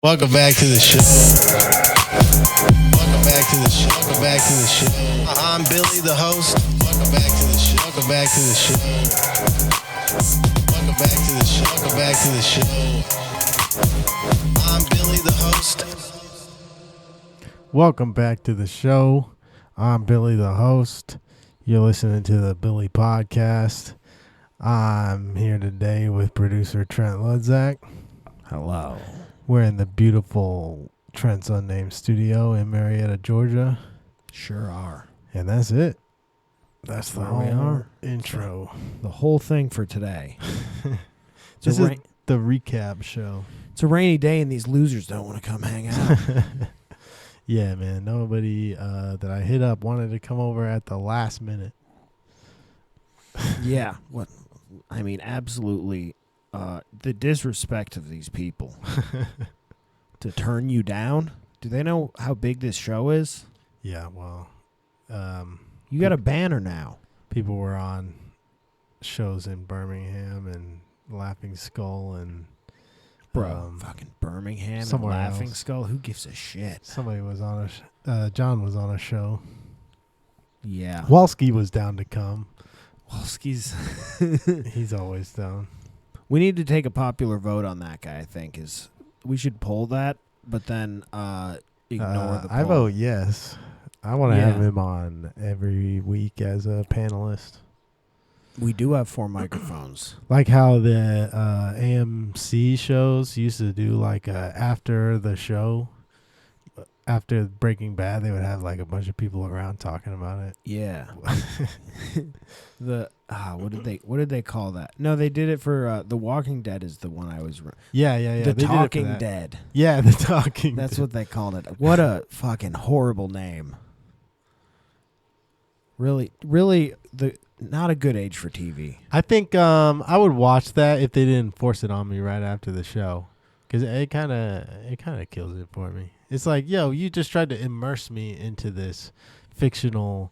Welcome back to the show. Welcome back to the show. Welcome back to the show. I'm Billy, the host. Welcome back to the show. Welcome back to the show. Welcome back to the show. Welcome back to the show. I'm Billy, the host. Welcome back to the show. I'm Billy, the host. You're listening to the Billy Podcast. I'm here today with producer Trent Ludzack. Hello. We're in the beautiful Trent's Unnamed studio in Marietta, Georgia. Sure are. And that's it. That's the Where whole we are. intro. The whole thing for today. This is the recap show. It's a rainy day and these losers don't want to come hang out. Yeah, man. Nobody that I hit up wanted to come over at the last minute. Yeah. What? I mean, absolutely. The disrespect of these people to turn you down. Do they know how big this show is? Yeah, well. You got a banner now. People were on shows in Birmingham and Laughing Skull and Fucking Birmingham and somewhere Laughing else. Skull. Who gives a shit? Somebody was on John was on a show. Yeah. Walski was down to come. Walski's. He's always down. We need to take a popular vote on that guy, I think. We should poll that, but then ignore the poll. I vote yes. I want to Yeah. have him on every week as a panelist. We do have 4 microphones. Like how the AMC shows used to do like after the show, after Breaking Bad, they would have like a bunch of people around talking about it. Yeah. What did they call that? No, they did it for The Walking Dead is the one I was. Yeah. The they did it for Talking that. Dead. Yeah, the Talking. That's Dead. what they called it. What a fucking horrible name. Really, not a good age for TV. I think I would watch that if they didn't force it on me right after the show, because it kind of kills it for me. It's like, yo, you just tried to immerse me into this fictional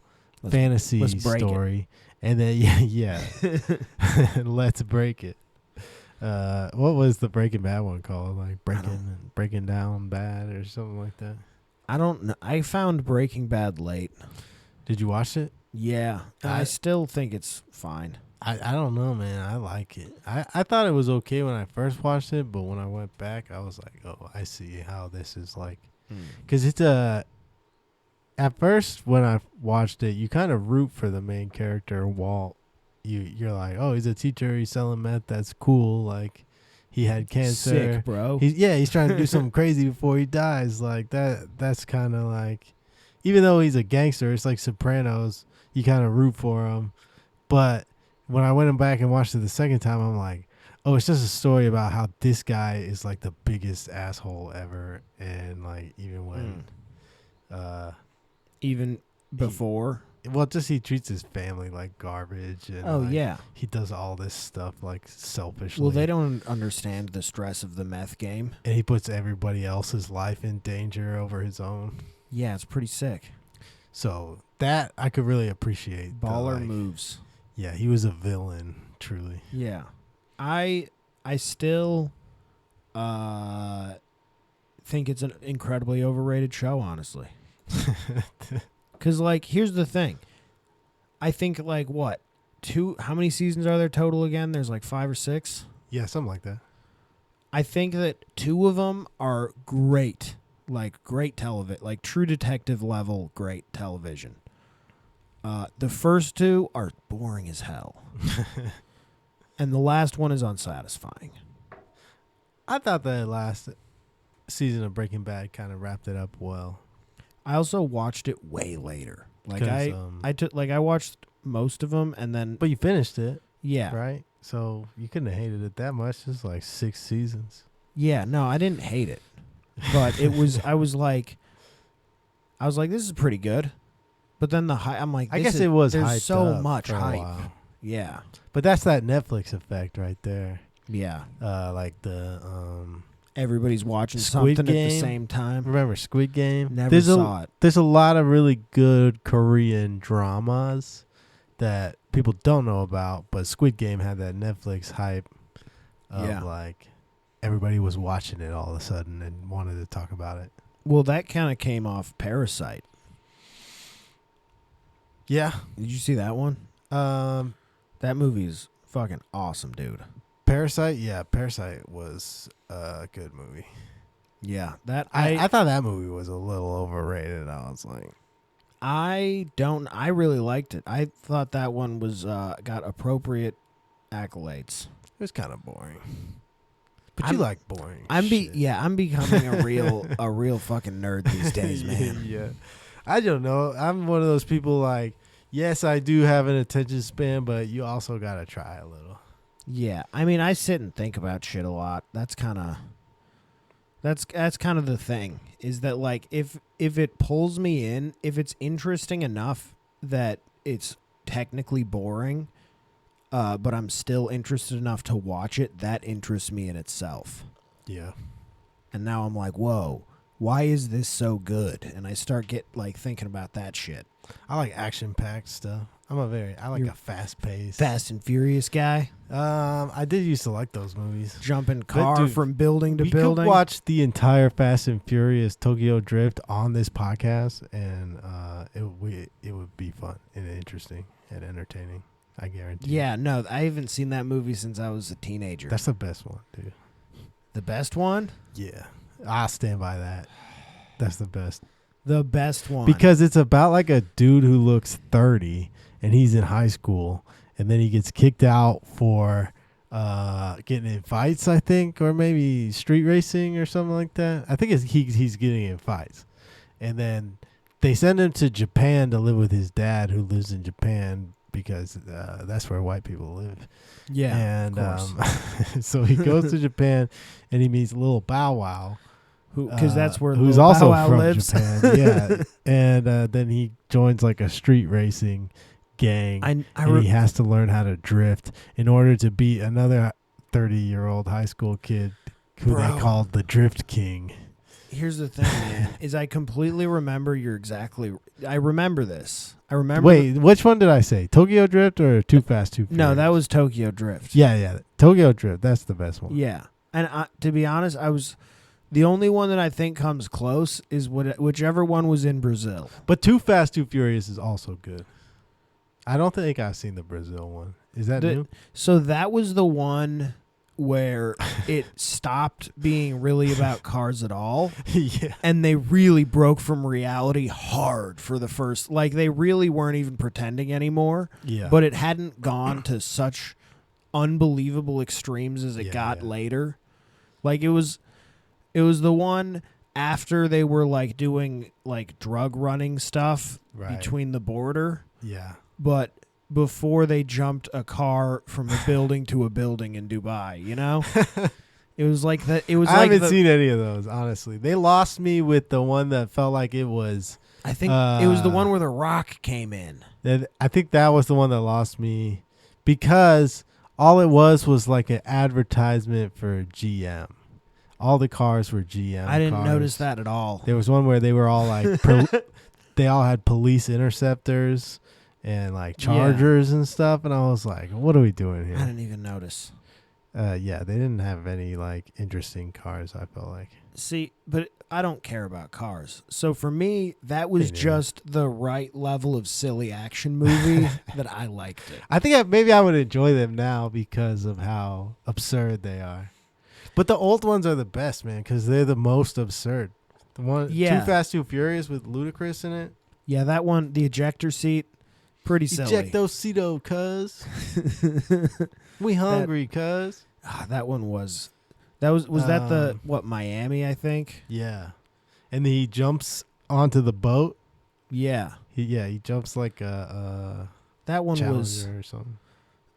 fantasy let's break story, and then yeah, let's break it. What was the Breaking Bad one called? Like breaking down bad or something like that. I don't know. I found Breaking Bad late. Did you watch it? Yeah, I still think it's fine. I don't know, man. I like it. I thought it was okay when I first watched it, but when I went back, I was like, oh, I see how this is like. Because it's at first when I watched it, you kind of root for the main character, Walt. You're like, oh, he's a teacher. He's selling meth. That's cool. Like, he had cancer. Sick, bro. He's trying to do something crazy before he dies. Like, that's kind of like, even though he's a gangster, it's like Sopranos. You kind of root for him. But when I went back and watched it the second time, I'm like, oh, it's just a story about how this guy is like the biggest asshole ever. And like, even when, Even before. he treats his family like garbage. And Yeah. he does all this stuff like selfishly. Well, they don't understand the stress of the meth game. And he puts everybody else's life in danger over his own. Yeah, it's pretty sick. So that I could really appreciate. Baller moves. Yeah, he was a villain, truly. Yeah. I still think it's an incredibly overrated show, honestly. Because, like, here's the thing. I think, like, how many seasons are there total again? There's, like, 5 or 6? Yeah, something like that. I think that 2 of them are great. Like, great television. Like, True Detective level great television. The first 2 are boring as hell. And the last one is unsatisfying. I thought the last season of Breaking Bad kind of wrapped it up well. I also watched it way later. Like I watched most of them and then. But you finished it, yeah, right? So you couldn't have hated it that much. It's like 6 seasons. Yeah, no, I didn't hate it, but it was. I was like, this is pretty good. But then I'm like, I guess it was. There's hyped so up much for a hype. while. Yeah, but that's that Netflix effect right there. Yeah, like the everybody's watching Squid something Game. at the same time. Remember Squid Game? Never saw it. There's a lot of really good Korean dramas that people don't know about, but Squid Game had that Netflix hype of like everybody was watching it all of a sudden and wanted to talk about it. Well, that kind of came off Parasite. Yeah. Did you see that one? That movie is fucking awesome, dude. Parasite? Yeah, Parasite was a good movie. Yeah, that I thought that movie was a little overrated. I was like, I really liked it. I thought that one was got appropriate accolades. it was kind of boring. But I'm- you like boring. I'm shit. becoming a real fucking nerd these days, man. Yeah. I don't know. I'm one of those people like, yes, I do have an attention span, but you also got to try a little. Yeah, I mean, I sit and think about shit a lot. That's kind of the thing, is that like if it pulls me in, if it's interesting enough that it's technically boring, but I'm still interested enough to watch it, that interests me in itself. Yeah. And now I'm like, whoa, why is this so good? And I start thinking about that shit. I like action-packed stuff. I like You're a fast pace. Fast and Furious guy, I did used to like those movies. jumping car dude, from building to We building. could watch the entire Fast and Furious Tokyo Drift on this podcast, and it would be fun and interesting and entertaining. I guarantee. Yeah, no, I haven't seen that movie since I was a teenager. That's the best one, dude. The best one? Yeah, I'll stand by that. That's the best. The best one. Because it's about like a dude who looks 30 and he's in high school, and then he gets kicked out for getting in fights, I think, or maybe street racing or something like that. I think he's getting in fights. And then they send him to Japan to live with his dad, who lives in Japan, because that's where white people live. yeah, And of course. so he goes to Japan and he meets Lil Bow Wow. Because that's where who's Lil also Bow Wow from lives. Japan. Yeah. And then he joins like a street racing gang, and he has to learn how to drift in order to beat another 30-year-old high school kid who Bro. they called the Drift King. Here's the thing, man, is I completely remember I remember this. I remember. Wait, which one did I say? Tokyo Drift or Too Fast, Too Furious? No, that was Tokyo Drift. Yeah. Tokyo Drift. That's the best one. Yeah. And to be honest, the only one that I think comes close is whichever one was in Brazil. But Too Fast, Too Furious is also good. I don't think I've seen the Brazil one. Is that new? So that was the one where it stopped being really about cars at all. Yeah. And they really broke from reality hard for the first, like they really weren't even pretending anymore. Yeah. But it hadn't gone to such unbelievable extremes as it got later. Like it was the one after they were like doing like drug running stuff between the border. Yeah. But before they jumped a car from a building to a building in Dubai, you know? It was like that. It was I like haven't seen any of those, honestly. They lost me with the one that felt like it was. I think it was the one where The Rock came in. I think that was the one that lost me because all it was like an advertisement for GM. All the cars were GM. I didn't cars. notice that at all. There was one where they were all like, they all had police interceptors and like Chargers and stuff, and I was like, "What are we doing here?" I didn't even notice. Yeah, they didn't have any like interesting cars. I felt like. See, but I don't care about cars. So for me, that was just the right level of silly action movie that I liked it. I think maybe I would enjoy them now because of how absurd they are. But the old ones are the best, man, because they're the most absurd. The one, Too Fast, Too Furious with Ludacris in it. Yeah, that one, the ejector seat, pretty silly. Ejectocito, cuz. We hungry, cuz. That one was. That was that the Miami, I think? Yeah. And then he jumps onto the boat. Yeah. He jumps like a that one Challenger was or something.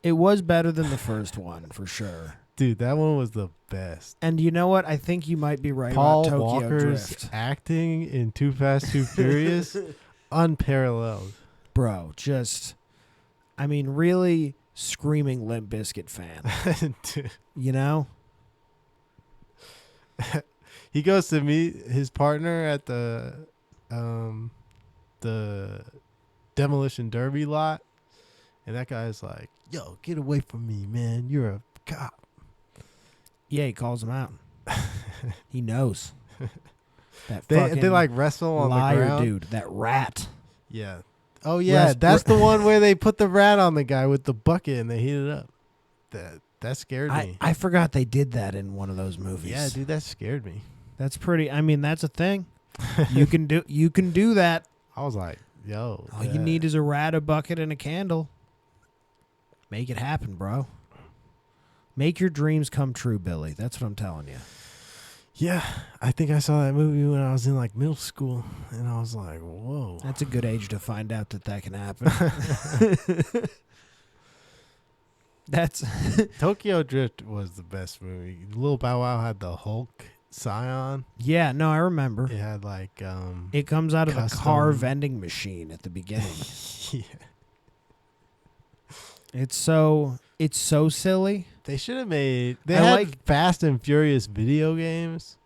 It was better than the first one, for sure. Dude, that one was the best. And you know what? I think you might be right Paul about Tokyo Walker's Drift. acting in Too Fast, Too Furious, unparalleled. Bro, really screaming Limp Bizkit fan. Dude. You know? He goes to meet his partner at the demolition derby lot, and that guy's like, "Yo, get away from me, man! You're a cop." Yeah, he calls him out. He knows. That They fucking like wrestle on liar the ground. dude. That rat. Yeah. Oh yeah, that's the one where they put the rat on the guy with the bucket and they heat it up. That scared me. I forgot they did that in one of those movies. Yeah, dude, that scared me. That's pretty. I mean, that's a thing. You can do that. I was like, yo. All you need is a rat, a bucket, and a candle. Make it happen, bro. Make your dreams come true, Billy. That's what I'm telling you. Yeah, I think I saw that movie when I was in like middle school, and I was like, whoa. That's a good age to find out that can happen. That's Tokyo Drift was the best movie. Lil Bow Wow had the Hulk Scion. Yeah, no, I remember. It had like it comes out of custom. a car vending machine at the beginning. Yeah. It's so silly. They should have made. They I had like- Fast and Furious video games,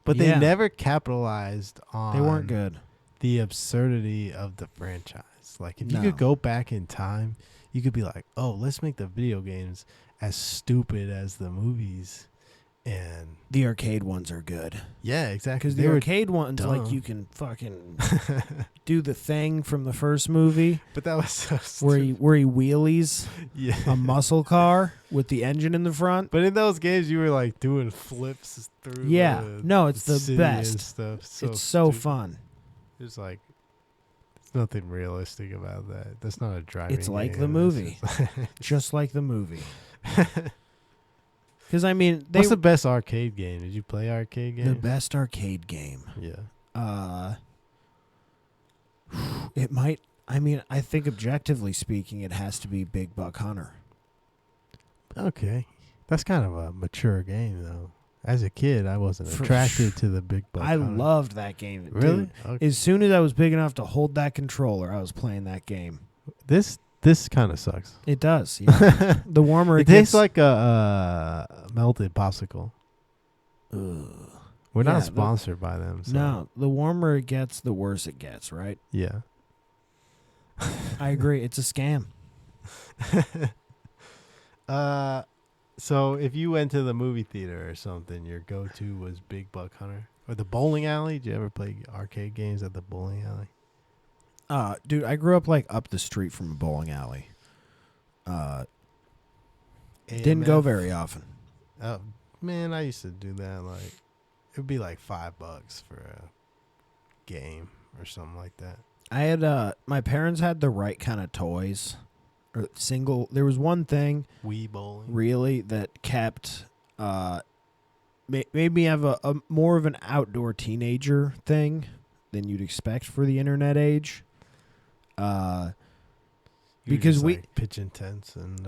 but they Yeah. never capitalized on. They weren't good. The absurdity of the franchise. Like if you No. could go back in time, you could be like, "Oh, let's make the video games as stupid as the movies." And The arcade ones are good. yeah, exactly. Because They the were arcade ones, like, dumb. you can fucking do the thing from the first movie But that was so where stupid. he wheelies Yeah. a muscle car with the engine in the front. But in those games, you were like doing flips through. Yeah. No, it's the city and best. stuff. It's so stupid. fun. It's like there's nothing realistic about that. That's not a driving. It's like game. the movie. Just like the movie. Because, I mean, What's the best arcade game? Did you play arcade games? the best arcade game. Yeah. It might. I mean, I think objectively speaking, it has to be Big Buck Hunter. Okay. That's kind of a mature game, though. As a kid, I wasn't For attracted to the big buck. I hunter. loved that game. Really? Dude, Okay. as soon as I was big enough to hold that controller, I was playing that game. This kind of sucks. It does. Yeah. The warmer It it gets, tastes like a melted popsicle. Ugh. We're Yeah, not the- sponsored by them. So. No, the warmer it gets, the worse it gets. Right? Yeah. I agree. It's a scam. So if you went to the movie theater or something, your go-to was Big Buck Hunter or the bowling alley. Did you ever play arcade games at the bowling alley? Dude, I grew up like up the street from a bowling alley. Didn't go AMF? very often. Oh man, I used to do that. Like it would be like $5 for a game or something like that. I had my parents had the right kind of toys. Or there was one thing Wii bowling. really that kept made me have a more of an outdoor teenager thing than you'd expect for the internet age. You were Because just, we- like, pitching tents and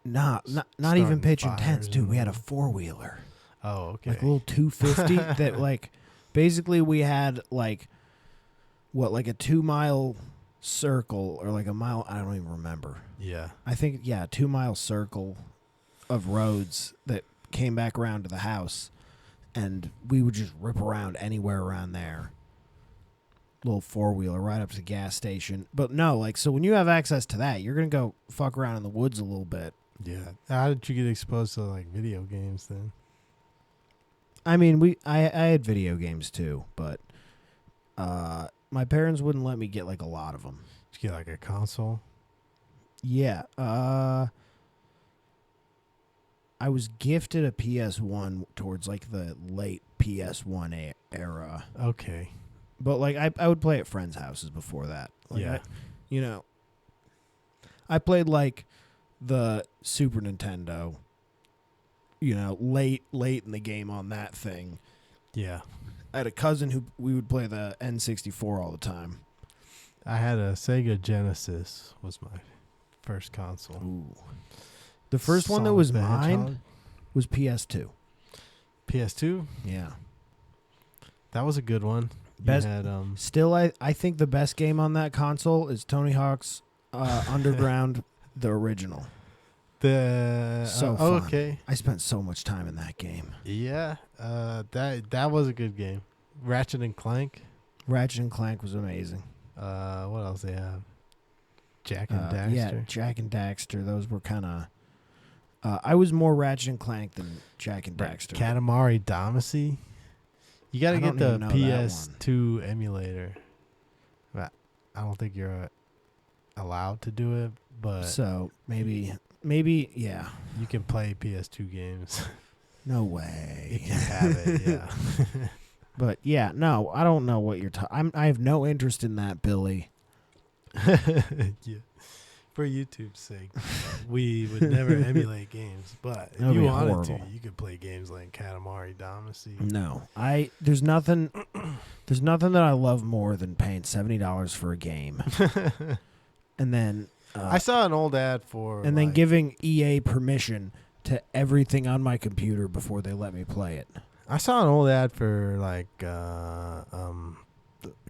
not even starting pitch fires intense, dude. and- We had a 4-wheeler. oh okay. Like a little 250 that like basically we had like a 2-mile circle or like a mile, I don't even remember. Yeah. I think 2-mile circle of roads that came back around to the house, and we would just rip around anywhere around there. Little 4-wheeler right up to the gas station. But no, like, so when you have access to that, you're gonna go fuck around in the woods a little bit. Yeah. How did you get exposed to like video games then? I mean, I had video games too, but my parents wouldn't let me get like a lot of them. Did you get like a console? Yeah. I was gifted a PS1 towards like the late PS1 era. Okay. But like I would play at friends' houses before that. Like, Yeah. I played like the Super Nintendo. Late in the game on that thing. Yeah. I had a cousin who we would play the N64 all the time. I had a Sega Genesis was my first console. Ooh. The first one that Sonic was the mine Hedgehog. was PS2. PS2. Yeah. That was a good one. You Best- had Still, I think the best game on that console is Tony Hawk's Underground, the original. the So fun. okay. I spent so much time in that game. Yeah. That was a good game. Ratchet and Clank. Ratchet and Clank was amazing. What else they have? Jack and Daxter. Yeah, Jack and Daxter. Those were kind I was more Ratchet and Clank than Jack and Daxter. Katamari Damacy. You got to I get don't the even know that PS2 emulator. But I don't think you're allowed to do it, but So maybe, yeah. you can play PS2 games No way. if you have it. Yeah. But yeah, no, I don't know what you're talking. I have no interest in that, Billy. Yeah. For YouTube's sake, we would never emulate games, but if That'd you be wanted horrible. to, you could play games like Katamari Damacy. No, there's nothing that I love more than paying $70 for a game, and then I saw an old ad for, and then giving EA permission to everything on my computer before they let me play it. I saw an old ad for like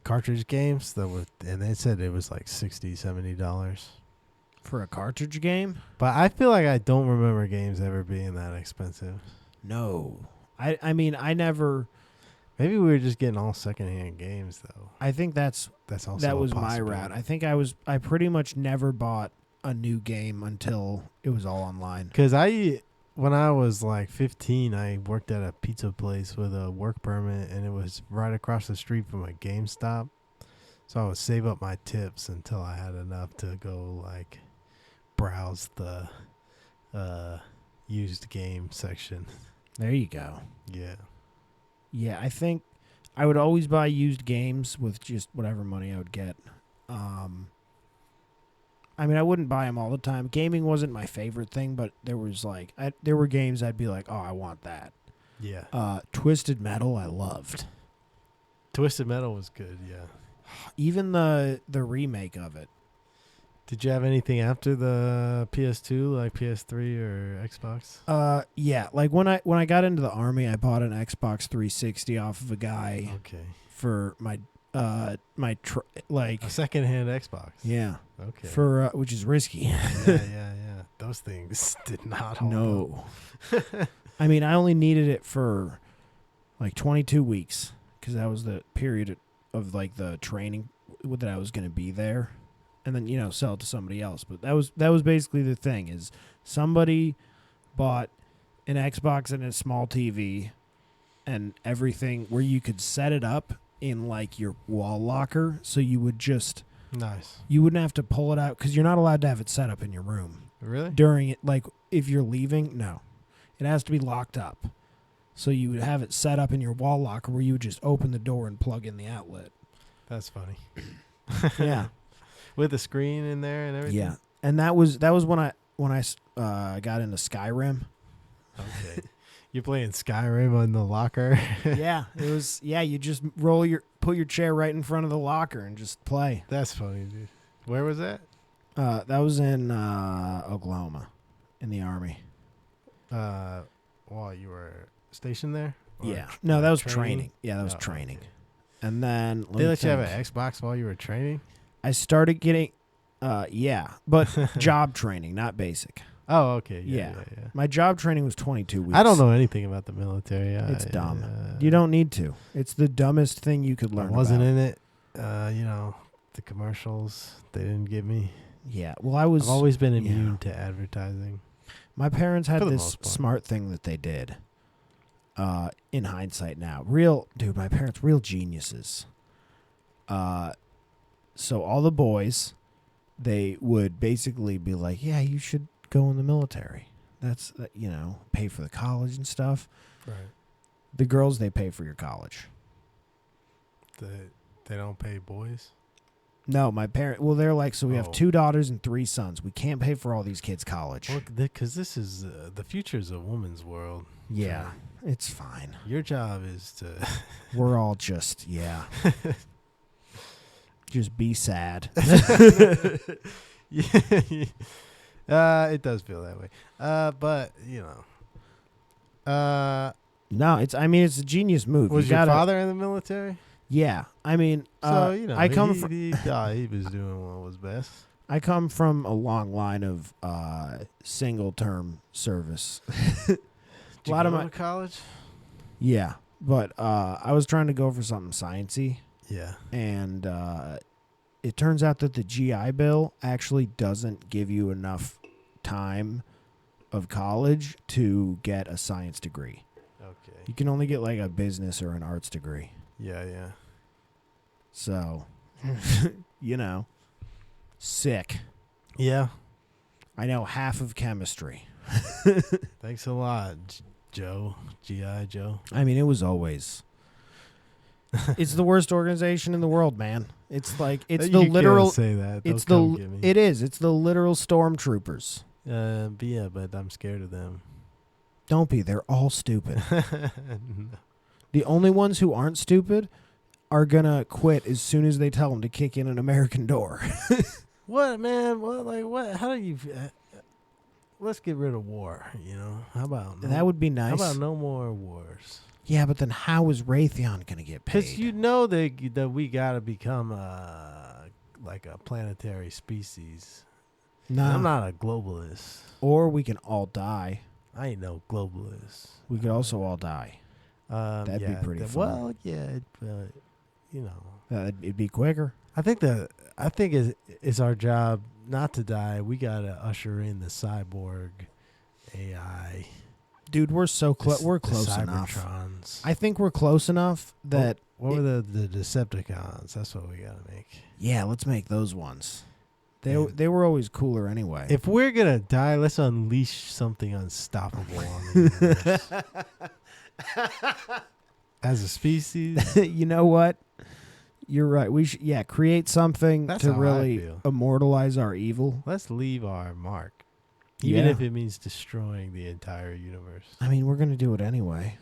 cartridge games and they said it was like $60-$70. For a cartridge game? But I feel like I don't remember games ever being that expensive. No. I mean, I never... Maybe we were just getting all secondhand games, though. I think That's also that a was my possibility. route. I think I pretty much never bought a new game until it was all online. Because when I was like 15, I worked at a pizza place with a work permit, and it was right across the street from a GameStop. So I would save up my tips until I had enough to go like browse the used game section. There you go. Yeah. Yeah, I think I would always buy used games with just whatever money I would get. I mean, I wouldn't buy them all the time. Gaming wasn't my favorite thing, but there was there were games I'd be like, oh, I want that. Yeah. Twisted Metal, I loved. Twisted Metal was good, yeah. Even the remake of it. Did you have anything after the PS2, like PS3 or Xbox? Yeah, like when I got into the Army, I bought an Xbox 360 off of a guy Okay. for my A secondhand Xbox. yeah, Okay. for which is risky. yeah. Those things did not hold No. up. I mean, I only needed it for like 22 weeks because that was the period of like the training that I was going to be there, and then sell it to somebody else. But that was basically the thing is somebody bought an Xbox and a small TV and everything where you could set it up in like your wall locker, so you would just Nice. you wouldn't have to pull it out because you're not allowed to have it set up in your room Really? during it. Like if you're leaving, no, it has to be locked up. So you would have it set up in your wall locker where you would just open the door and plug in the outlet. That's funny. Yeah, With the screen in there and everything? yeah. And that was when I got into Skyrim. Okay. You're playing Skyrim on the locker? Yeah, it was. Yeah, you just put your chair right in front of the locker and just play. That's funny, dude. Where was that? That was in Oklahoma, in the Army. While you were stationed there? Or Yeah, no, that was training? training. Yeah, that was Oh, training. okay. And then They let you have an Xbox while you were training? I started getting, yeah, but job training, not basic. Oh, okay. Yeah. Yeah. My job training was 22 weeks. I don't know anything about the military. It's dumb. You don't need to. It's the dumbest thing you could learn. I wasn't about. in it. The commercials, they didn't get me. Yeah. Well, I was. I've always been immune to advertising. My parents had For the this most part. smart thing that they did. In hindsight now, my parents, real geniuses. So all the boys, they would basically be like, yeah, you should go in the military. That's, pay for the college and stuff. Right. The girls, they pay for your college. They don't pay boys? No, my parents, they're like, so we have Oh. 2 daughters and 3 sons. We can't pay for all these kids' college. Well, because this is the future is a woman's world. Yeah, it's fine. Your job is to We're all just, yeah. Just be sad. Yeah. It does feel that way. But No, it's a genius move. was You your gotta- father in the military? Yeah, I mean, So I come he, from he was doing what was best. I come from a long line of single term service. Did you lot go of my- to college? Yeah, but I was trying to go for something sciencey, Yeah. and it turns out that the GI Bill actually doesn't give you enough time of college to get a science degree. Okay. You can only get like a business or an arts degree. Yeah. So, sick. Yeah. I know half of chemistry. Thanks a lot, Joe. G.I. Joe. I mean, it was always. It's the worst organization in the world, man. It's like it's the You literal. can't say that. It's Don't the. come get me. It is. It's the literal stormtroopers. But I'm scared of them. Don't be. They're all stupid. No. The only ones who aren't stupid are gonna quit as soon as they tell them to kick in an American door. What, man? What? How do you? Let's get rid of war. How about That would be nice. How about no more wars? Yeah, but then how is Raytheon gonna get paid? Because that we gotta become like a planetary species. Nah. I'm not a globalist. Or we can all die. I ain't no globalist. We could also all die. That'd be pretty fun. Well, yeah, It'd be quicker. I think it's our job not to die. We gotta usher in the cyborg AI. Dude, we're so close. We're the close enough. Cybertrons. I think we're close enough that. What were the Decepticons? That's what we gotta make. Yeah, let's make those ones. Yeah. They were always cooler anyway. If we're gonna die, let's unleash something unstoppable on the universe. As a species. You know what? You're right. We should create something That's to how I really feel. immortalize our evil. Let's leave our mark. Even Yeah. if it means destroying the entire universe. I mean, we're gonna do it anyway.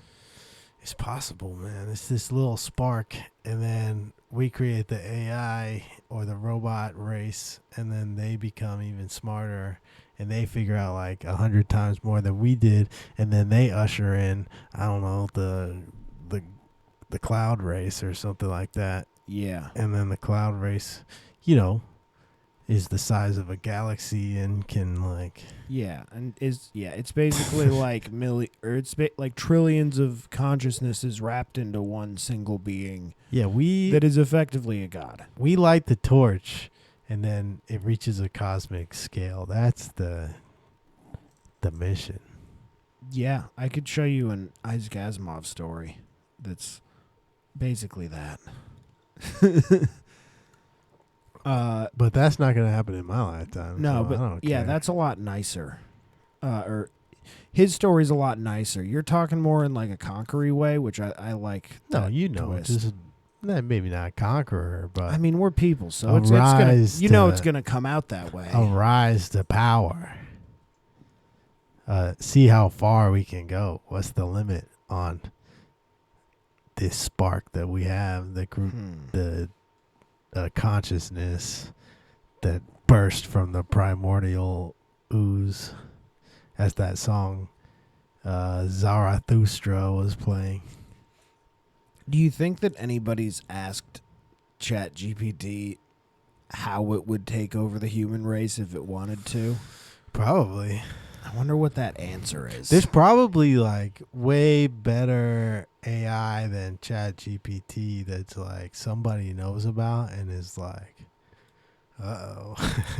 It's possible, man. It's this little spark, and then we create the AI or the robot race, and then they become even smarter, and they figure out like 100 times more than we did, and then they usher in, I don't know, the cloud race or something like that. Yeah. And then the cloud race, is the size of a galaxy and can like. Yeah, and it's basically like like trillions of consciousnesses wrapped into one single being. Yeah, that is effectively a god. We light the torch, and then it reaches a cosmic scale. That's the mission. Yeah, I could show you an Isaac Asimov story that's basically that. But that's not going to happen in my lifetime. No, so but I don't yeah, care. that's a lot nicer. Or his story's a lot nicer. You're talking more in like a conquery way, which I like. No, that twist. just maybe not a conqueror, but I mean, we're people, so A it's gonna, rise it's to- gonna come out that way. a rise to power. See how far we can go. What's the limit on this spark that we have? The group, the consciousness that burst from the primordial ooze, as that song Zarathustra was playing. Do you think that anybody's asked ChatGPT how it would take over the human race if it wanted to? Probably. I wonder what that answer is. There's probably like way better AI than ChatGPT that's like somebody knows about and is like, uh-oh.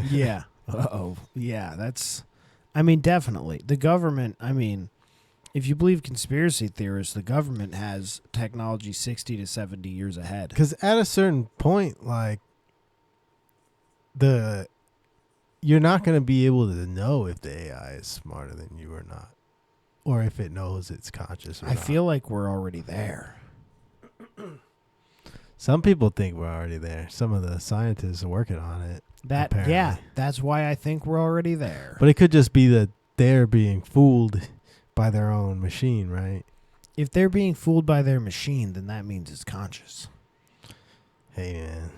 Yeah. Uh-oh. Yeah, I mean, definitely. The government, if you believe conspiracy theorists, the government has technology 60 to 70 years ahead. Because at a certain point, like, you're not going to be able to know if the AI is smarter than you or not, or if it knows it's conscious or I not. feel like we're already there. Some people think we're already there. Some of the scientists are working on it. Apparently. That's why I think we're already there. But it could just be that they're being fooled by their own machine, right? If they're being fooled by their machine, then that means it's conscious. Hey, man.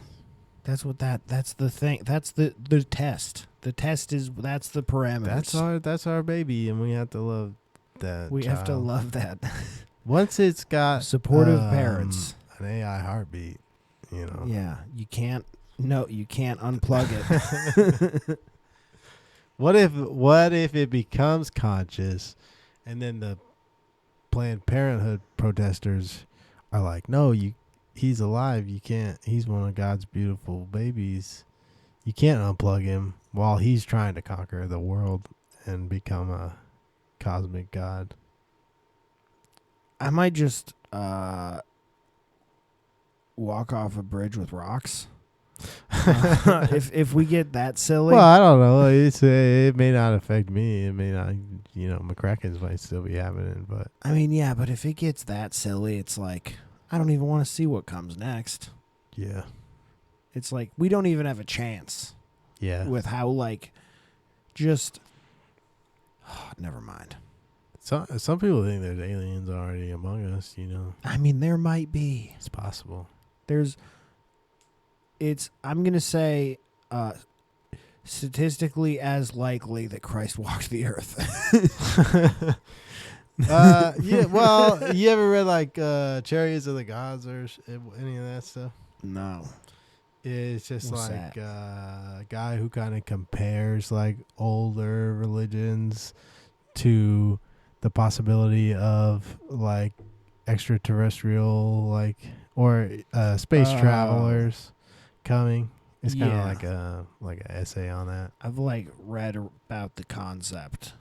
That's the thing. That's the test. The test that's the parameters. That's our baby, and we have to love that. We have to child. love that. Once it's got Supportive parents. an AI heartbeat, Yeah, you can't unplug it. What if it becomes conscious, and then the Planned Parenthood protesters are like, no, he's alive. You can't. He's one of God's beautiful babies. You can't unplug him while he's trying to conquer the world and become a cosmic god. I might just walk off a bridge with rocks. If we get that silly. Well, I don't know. It may not affect me. It may not. McCracken's might still be happening, but I mean, yeah, but if it gets that silly, it's like I don't even want to see what comes next. yeah, It's like we don't even have a chance yeah. with how just never mind. Some people think there's aliens already among us. I mean, there might be. It's possible. I'm going to say statistically as likely that Christ walked the earth. Yeah. Well, you ever read Chariots of the Gods or any of that stuff? No. It's just What's a guy who kind of compares older religions to the possibility of extraterrestrial or space travelers coming. It's kind of like an essay on that. I've read about the concept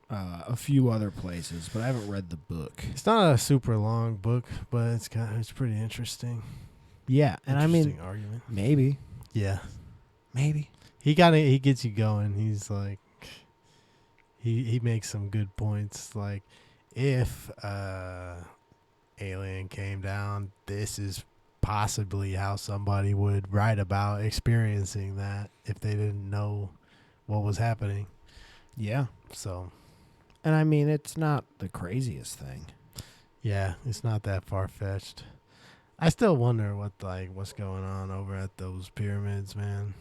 a few other places, but I haven't read the book. It's not a super long book, but it's pretty interesting. Yeah, and I mean, argument. maybe. Yeah, maybe. He gets you going. He's he makes some good points. If alien came down, this is possibly how somebody would write about experiencing that if they didn't know what was happening. Yeah. So, and I mean, it's not the craziest thing. Yeah, it's not that far fetched. I still wonder what's going on over at those pyramids, man.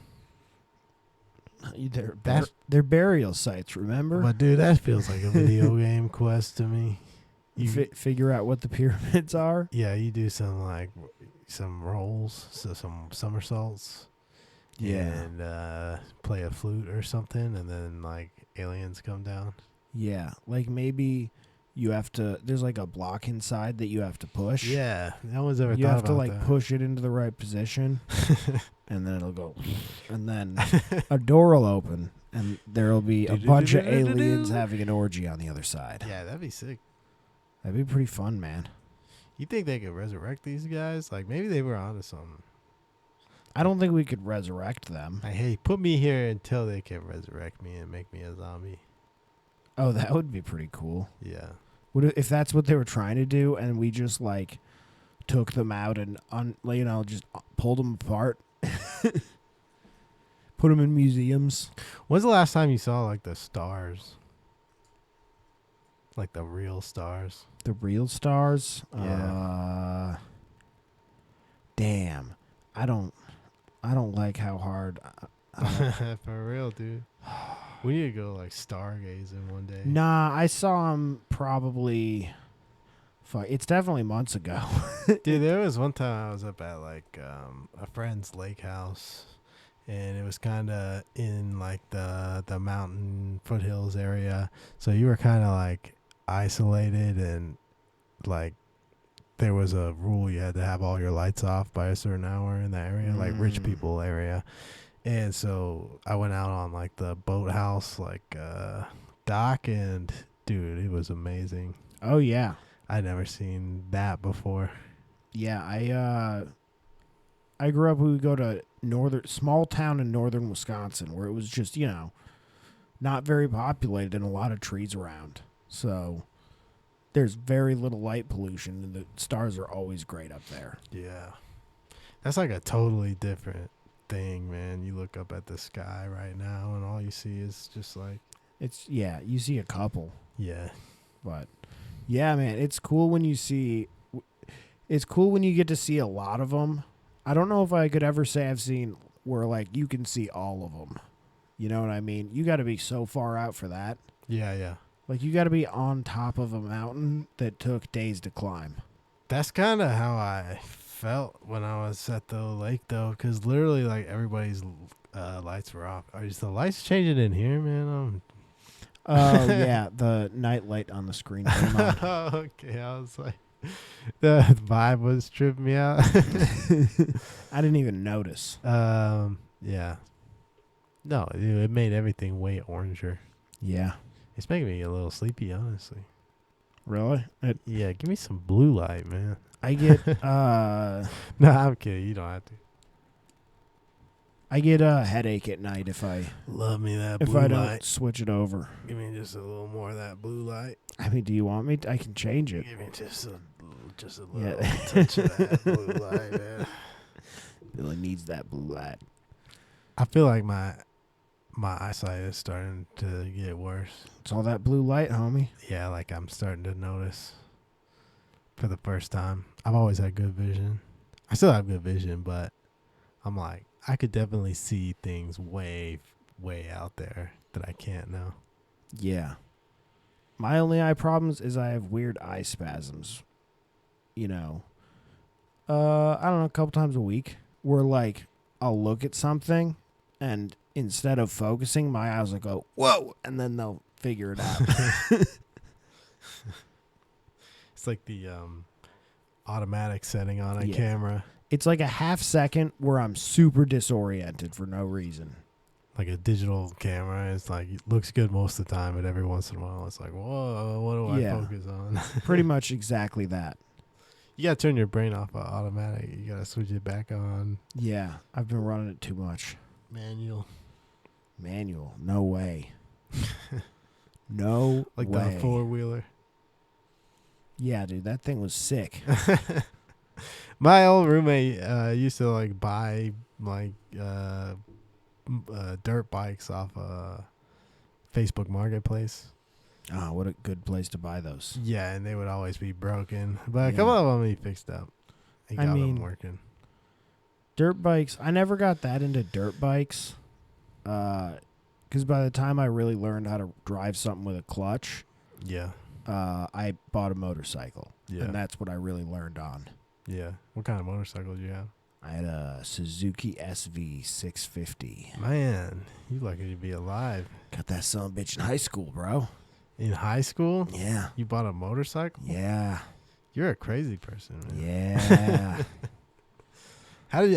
They're burial sites, remember? But dude, that feels like a video game quest to me. You figure out what the pyramids are. Yeah, you do some rolls, some somersaults. Yeah. And play a flute or something, and then aliens come down. Yeah, maybe you have to. There's a block inside that you have to push. Yeah, no one's ever. You thought have to about that. push it into the right position, and then it'll go, and then a door will open, and there'll be a bunch of aliens having an orgy on the other side. Yeah, that'd be sick. That'd be pretty fun, man. You think they could resurrect these guys? Maybe they were onto something. I don't think we could resurrect them. Hey, put me here until they can resurrect me and make me a zombie. Oh, that would be pretty cool. Yeah. If that's what they were trying to do, and we just took them out and just pulled them apart, put them in museums. When's the last time you saw the stars? The real stars. The real stars? Yeah. Damn. I don't like how hard. For real, dude. We need to go stargazing one day. Nah, I saw them probably. It's definitely months ago. Dude, there was one time I was up at a friend's lake house, and it was kind of in the mountain foothills area. So you were kind of isolated, and there was a rule you had to have all your lights off by a certain hour in that area, rich people area. And so I went out on the boathouse dock, and dude, it was amazing. Oh yeah, I'd never seen that before. Yeah, I grew up. We would go to small town in northern Wisconsin where it was just not very populated and a lot of trees around. So there's very little light pollution, and the stars are always great up there. Yeah, that's a totally different thing, man. You look up at the sky right now, and all you see is just you see a couple. Yeah, but yeah, man, it's cool when you see. It's cool when you get to see a lot of them. I don't know if I could ever say I've seen where you can see all of them. You know what I mean? You got to be so far out for that. Yeah, yeah. You got to be on top of a mountain that took days to climb. That's kind of how I felt when I was at the lake, though, because literally, everybody's lights were off. Are the lights changing in here, man? Oh, yeah, the night light on the screen came on. Okay, I was the vibe was tripping me out. I didn't even notice. Yeah. No, it made everything way oranger. Yeah. It's making me a little sleepy, honestly. Really? Yeah, give me some blue light, man. I get No, I'm kidding. You don't have to. I get a headache at night if I Love me that if blue I don't light. switch it over. Give me just a little more of that blue light. I mean, do you want me? I can change it. Give me just a little Yeah. touch of that blue light, man. Billy needs that blue light. I feel like my eyesight is starting to get worse. It's all that blue light, homie. Yeah, like I'm starting to notice for the first time. I've always had good vision. I still have good vision, but I'm like, I could definitely see things way, way out there that I can't now. Yeah. My only eye problems is I have weird eye spasms. You know, I don't know, a couple times a week where like I'll look at something and instead of focusing, my eyes will go, whoa, and then they'll figure it out. It's like the automatic setting on a Yeah. camera, It's like a half second where I'm super disoriented for no reason. like a digital camera. It's like it looks good most of the time, but every once in a while, it's like, whoa, what do Yeah. I focus on? Pretty much exactly that. You gotta turn your brain off of automatic. You gotta switch it back on Yeah, I've been running it too much. manual, Manual, no way. No like way. the 4-wheeler. Yeah, dude, that thing was sick. My old roommate used to like buy like dirt bikes off Facebook Marketplace. Oh, what a good place to buy those. Yeah, and they would always be broken, but a Yeah. couple of them he fixed up. He I got mean, them working. Dirt bikes, I never got that into dirt bikes. Because by the time I really learned how to drive something with a clutch, Yeah, I bought a motorcycle. yeah, And that's what I really learned on. yeah. What kind of motorcycle do you have? I had a Suzuki SV 650. Man, you lucky to be alive. Got that son of a bitch in high school, bro. In high school, Yeah. you bought a motorcycle? Yeah. You're a crazy person, man. Yeah.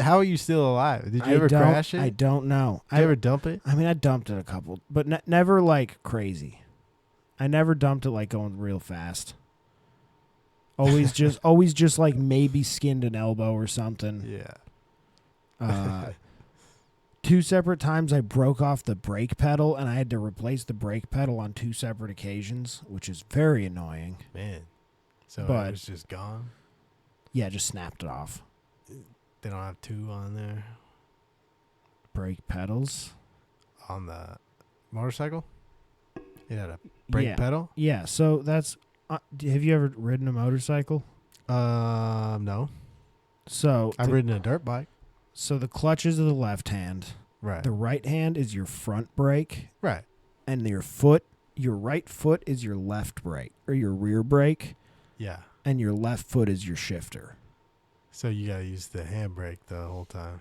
How are you still alive? Did you ever don't- crash it? I don't know. Did you ever dump it? I mean, I dumped it a couple, but never like crazy. I never dumped it like going real fast. Always just like maybe skinned an elbow or something. Yeah. 2 separate times I broke off the brake pedal and I had to replace the brake pedal on 2 separate occasions, which is very annoying. Man. So But- it was just gone? Yeah, just snapped it off. They don't have 2 on there Brake pedals. on the motorcycle? It had a brake Yeah. pedal? Yeah, so that's have you ever ridden a motorcycle? No. So I've ridden a dirt bike. so the clutch is the left hand. Right. The right hand is your front brake, Right. and your right foot is your left brake or your rear brake, Yeah. and your left foot is your shifter. So you gotta use the handbrake the whole time.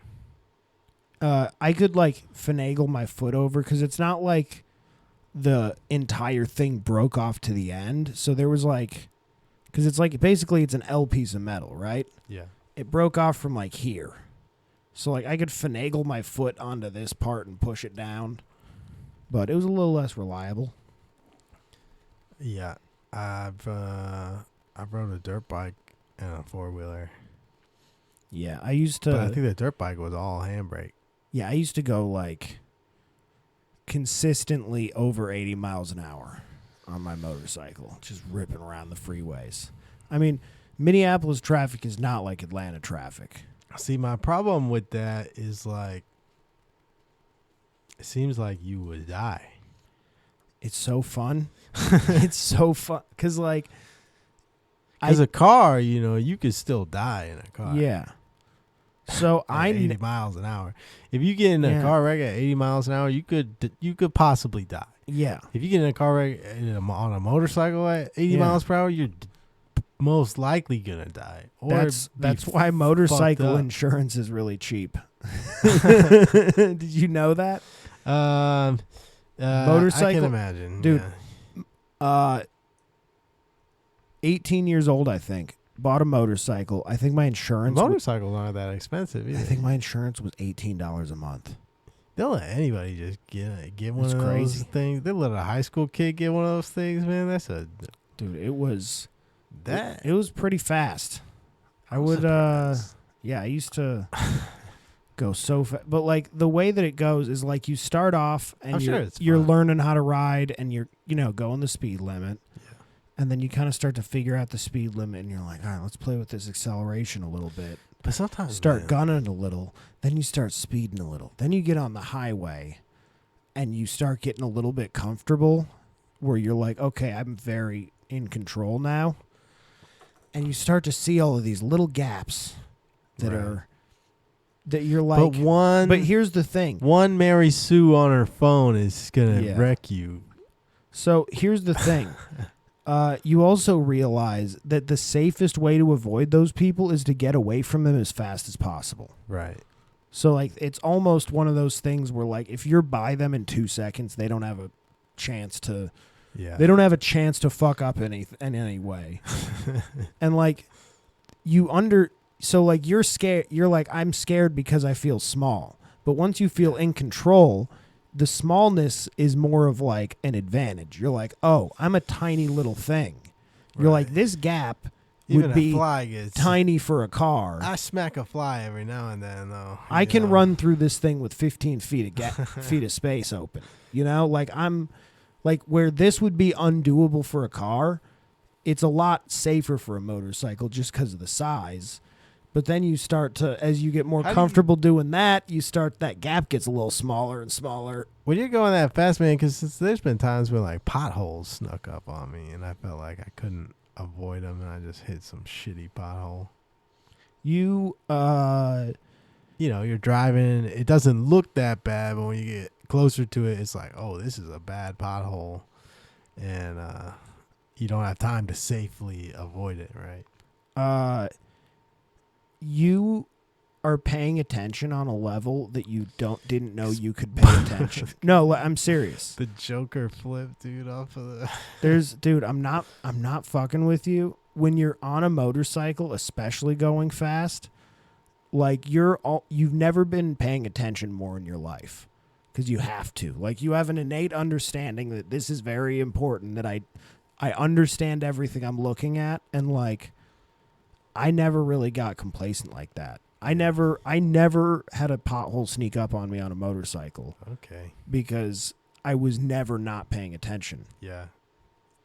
I could like finagle my foot over because it's not like the entire thing broke off to the end. So there was like, because it's like basically it's an L piece of metal, right? Yeah. It broke off from like here. So like I could finagle my foot onto this part and push it down, but it was a little less reliable. Yeah. I've rode a dirt bike and a 4-wheeler. Yeah, I used to. But I think the dirt bike was all handbrake. Yeah, I used to go like consistently over 80 miles an hour on my motorcycle, just ripping around the freeways. I mean, Minneapolis traffic is not like Atlanta traffic. See, my problem with that is like, it seems like you would die. It's so fun. It's so fun because like, Because a car, you could still die in a car. yeah. So At I 80 miles an hour. If you get in a Yeah. car wreck at 80 miles an hour, you could possibly die. yeah. If you get in a car wreck on a motorcycle at 80 Yeah. miles per hour, you're most likely gonna die. Or That's be why motorcycle fucked up. insurance is really cheap. Did you know that? I Motorcycle- can imagine, Dude. yeah. 18 years old, I think. Bought a motorcycle. I think my insurance. Motorcycles aren't that expensive either. I think my insurance was $18 a month. They'll let anybody just get one It's of crazy. those things. They let a high school kid get one of those things, man. That's a Dude, it was that. it was pretty fast. I I'm would surprised. yeah, I used to go so fast. But like the way that it goes is like you start off and I'm sure you're, it's you're fun. learning how to ride and you're going the speed limit. Yeah. And then you kind of start to figure out the speed limit and you're like, all right, let's play with this acceleration a little bit. But sometimes Start man, gunning a little, then you start speeding a little. Then you get on the highway and you start getting a little bit comfortable where you're like, okay, I'm very in control now. And you start to see all of these little gaps that Right. are that you're like but here's the thing. one Mary Sue on her phone is gonna Yeah. wreck you. So here's the thing. You also realize that the safest way to avoid those people is to get away from them as fast as possible. Right. So like it's almost one of those things where like if you're by them in 2 seconds, they don't have a chance to Yeah. they don't have a chance to fuck up in any way. And like so like you're scared, you're like I'm scared because I feel small. But once you feel in control, the smallness is more of like an advantage. You're like, "Oh, I'm a tiny little thing." You're Right. like this gap Even would a be fly gets tiny for a car. I smack a fly every now and then, though. I you can know? run through this thing with 15 feet of space open. You know, like I'm like where this would be undoable for a car, it's a lot safer for a motorcycle just because of the size. But then you start to, as you get more How do you- comfortable doing that, that gap gets a little smaller and smaller. When you're going that fast, man, because there's been times where like potholes snuck up on me, and I felt like I couldn't avoid them, and I just hit some shitty pothole. You, You know, you're driving, it doesn't look that bad, but when you get closer to it, it's like, oh, this is a bad pothole, and you don't have time to safely avoid it, right? you are paying attention on a level that you didn't know you could pay attention. No, I'm serious. The Joker flip, dude, off of the. Dude, I'm not fucking with you. When you're on a motorcycle, especially going fast, like you've never been paying attention more in your life because you have to. Like you have an innate understanding that this is very important, that I understand everything I'm looking at, and like I never really got complacent like that. I never had a pothole sneak up on me on a motorcycle Okay. because I was never not paying attention. Yeah.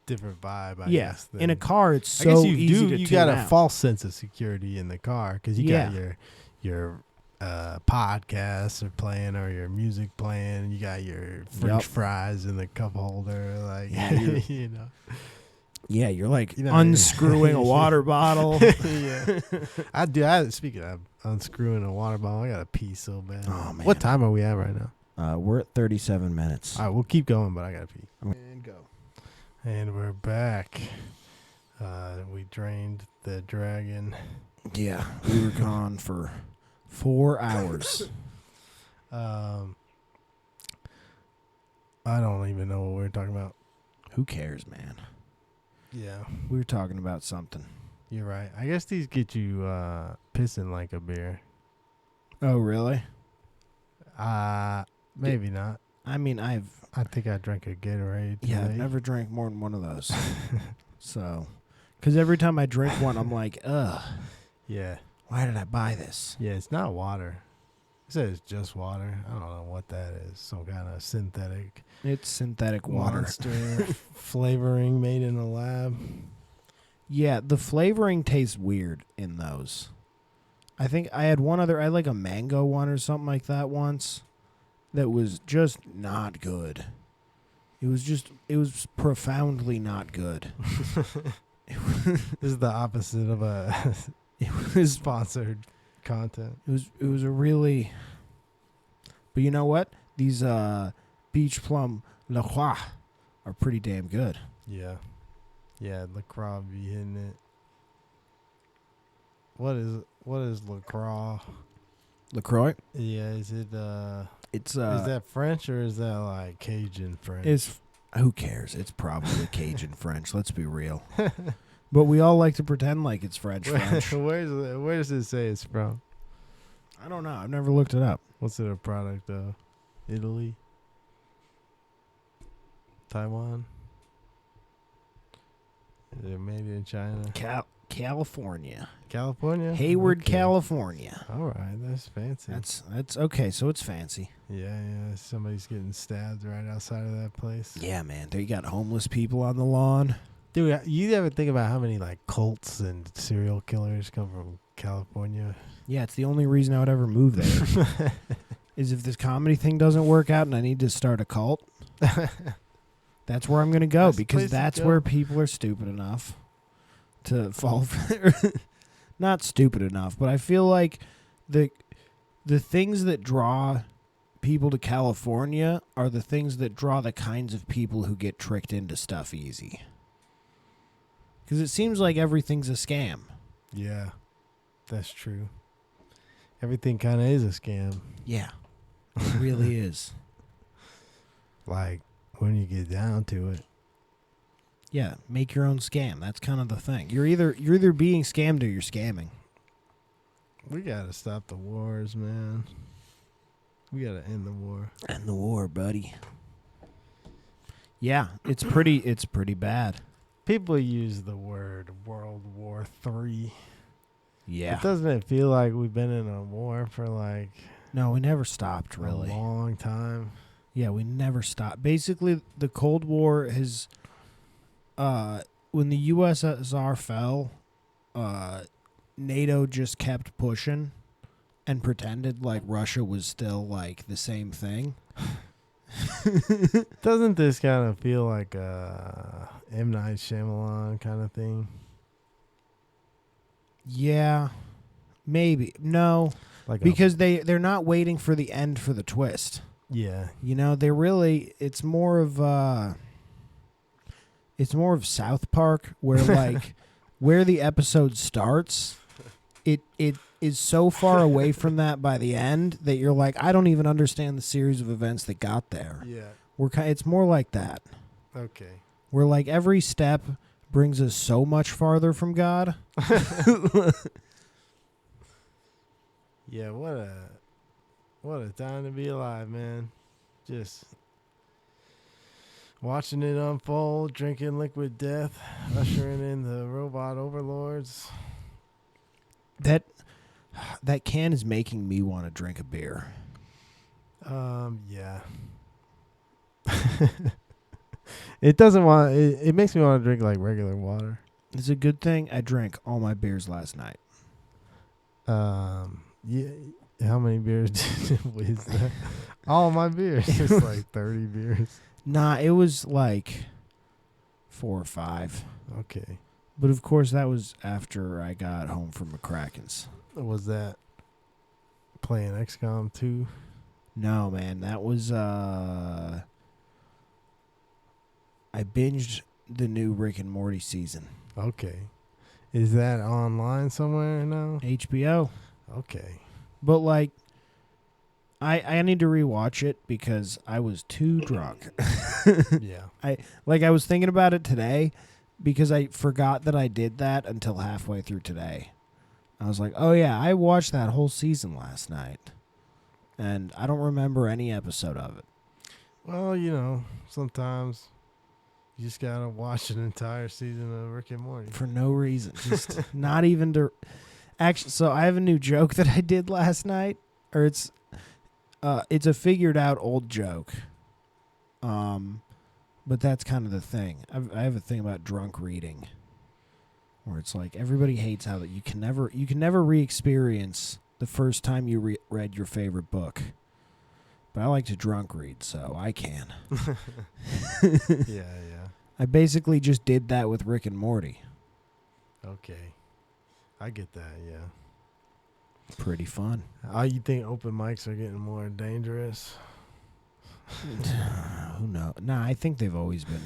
Different vibe, I Yeah, guess. in a car, it's I guess so you easy to you tune got a out. false sense of security in the car because you got Yeah. your podcasts are playing or your music playing, and you got your French fries in the cup holder, like Yeah, you're- you know. Yeah, you're like You know, unscrewing a water bottle. Yeah, I speaking of unscrewing a water bottle, I got to pee so bad. Oh, man. What time are we at right now? We're at 37 minutes. All right, we'll keep going, but I got to pee. And go. And we're back. We drained the dragon. Yeah, we were gone for 4 hours. I don't even know what we're talking about. Who cares, man? Yeah, We were talking about something. you're right. I guess these get you pissing like a beer. Oh, really? Maybe not. I mean, I think I drank a Gatorade. I've today. never drank more than one of those. So, because every time I drink one, I'm like, ugh, Yeah, why did I buy this? yeah. It's not water. It says it's just water. I don't know what that is. Some kind of synthetic It's synthetic water. monster flavoring made in a lab. Yeah, the flavoring tastes weird in those. I think I had one other, I had like a mango one or something like that once that was just not good. It was profoundly not good. This is the opposite of a It was sponsored content. It was a really, but you know what? These Beach Plum La Croix are pretty damn good. Yeah. Yeah, LaCroix be hitting it. What is LaCroix? LaCroix. Yeah, is it It's is that French or is that like Cajun French? it's who cares? It's probably Cajun French. Let's be real. But we all like to pretend like it's French. Where does it say it's from? I don't know. I've never looked it up. What's it a product of? Italy, Taiwan. Is it made in China? California. California? Hayward, Okay. California. All right, that's fancy. That's okay, so it's fancy. Yeah. Somebody's getting stabbed right outside of that place. Yeah, man. There you got homeless people on the lawn. Dude, you ever think about how many like cults and serial killers come from California? Yeah, it's the only reason I would ever move there. Is if this comedy thing doesn't work out and I need to start a cult. That's where I'm going to go That's the place because to that's go. where people are stupid enough to fall for not stupid enough, but I feel like the things that draw people to California are the things that draw the kinds of people who get tricked into stuff easy. Because it seems like everything's a scam. Yeah, that's true. Everything kind of is a scam. Yeah, it really is. Like, when you get down to it. Yeah, make your own scam. That's kind of the thing. You're either being scammed or you're scamming. We got to stop the wars, man. We got to end the war. End the war, buddy. Yeah, it's pretty bad. People use the word World War III. Yeah. But doesn't it feel like we've been in a war for like No, we never stopped, a really. long time? Yeah, we never stopped. Basically, the Cold War has, when the USSR fell, NATO just kept pushing and pretended like Russia was still like the same thing. Doesn't this kind of feel like a M. Night Shyamalan kind of thing? Yeah, maybe. No, Like because they're not waiting for the end for the twist. yeah. You know, it's more of South Park where like where the episode starts, it is so far away from that by the end that you're like, I don't even understand the series of events that got there. Yeah. It's more like that. Okay. Where like every step brings us so much farther from God. Yeah, what a time to be alive, man. Just watching it unfold, drinking liquid death, ushering in the robot overlords. That can is making me want to drink a beer. Yeah. It makes me want to drink like regular water. It's a good thing I drank all my beers last night. Yeah. How many beers was that? All my beers. It's like 30 beers. Nah, it was like 4 or 5. Okay. But of course, that was after I got home from McCracken's. Was that playing XCOM 2? No, man, that was I binged the new Rick and Morty season. Okay. Is that online somewhere now? HBO. Okay. But like I need to rewatch it because I was too drunk. Yeah. I was thinking about it today because I forgot that I did that until halfway through today. I was like, "Oh yeah, I watched that whole season last night." And I don't remember any episode of it. Well, you know, sometimes you just gotta watch an entire season of Rick and Morty. For no reason. Just not even to... Actually, so I have a new joke that I did last night. Or it's a figured out old joke. But that's kind of the thing. I have a thing about drunk reading. Where it's like everybody hates how that you can never re-experience the first time you read your favorite book. But I like to drunk read, so I can. Yeah. I basically just did that with Rick and Morty. Okay. I get that, yeah. Pretty fun. You think open mics are getting more dangerous? Who knows? Nah, I think they've always been.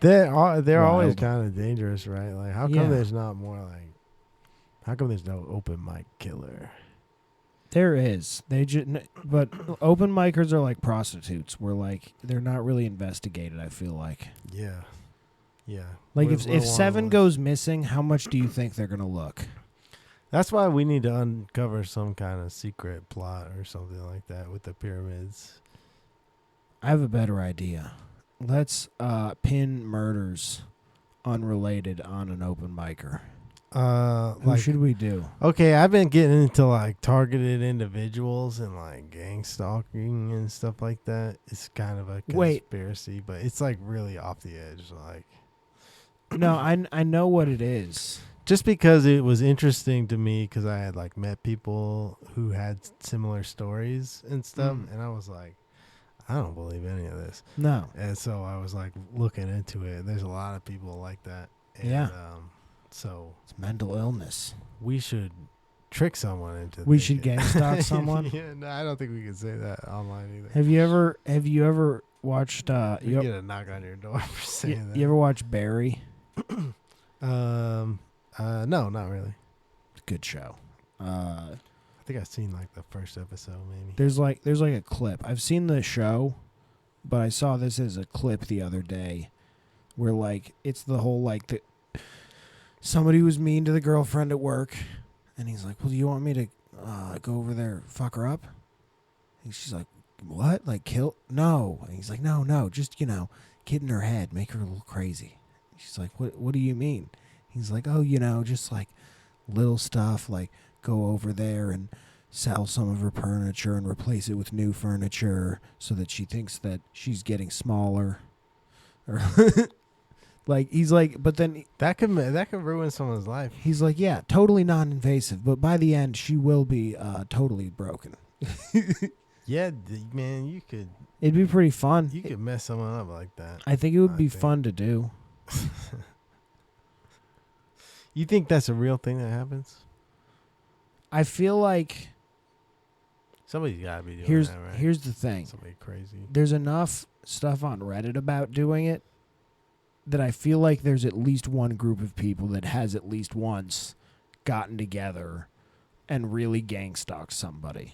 They're always Wild. kind of dangerous, right? Like, how come Yeah. there's not more like? How come there's no open mic killer? There is. But open micers are like prostitutes. Where like they're not really investigated. I feel like. Yeah. Like We're if one of 7 those. goes missing, how much do you think they're gonna look? That's why we need to uncover some kind of secret plot or something like that with the pyramids. I have a better idea. Let's pin murders unrelated on an open micer. Who should we do? Okay, I've been getting into like targeted individuals and like gang stalking and stuff like that. It's kind of a conspiracy, but it's like really off the edge. Like, no, I know what it is. Just because it was interesting to me because I had like met people who had similar stories and stuff, and I was like, I don't believe any of this. No. And so I was like looking into it. There's a lot of people like that. And, yeah. So it's mental illness. We should trick someone into. We should gang stalk someone. Yeah, no, I don't think we can say that online either. Have you ever watched? You get a knock on your door for saying that. You ever watch Barry? No, not really. Good show. I think I've seen like the first episode, maybe. There's like a clip. I've seen the show, but I saw this as a clip the other day, where like it's the whole like somebody was mean to the girlfriend at work, and he's like, "Well, do you want me to go over there, fuck her up?" And she's like, "What? Like kill? No." And he's like, "No, just get in her head, make her a little crazy." She's like, "What do you mean?" He's like, "Oh, just like little stuff, like go over there and sell some of her furniture and replace it with new furniture so that she thinks that she's getting smaller." Or like he's like, but then that could ruin someone's life. He's like, yeah, totally non-invasive, but by the end she will be totally broken. Yeah, man, you could. It'd be pretty fun. You could mess someone up like that. I think it would be fun to do. You think that's a real thing that happens? I feel like somebody's got to be doing that, right? Here's the thing. Somebody crazy. There's enough stuff on Reddit about doing it that I feel like there's at least one group of people that has at least once gotten together and really gang stalked somebody.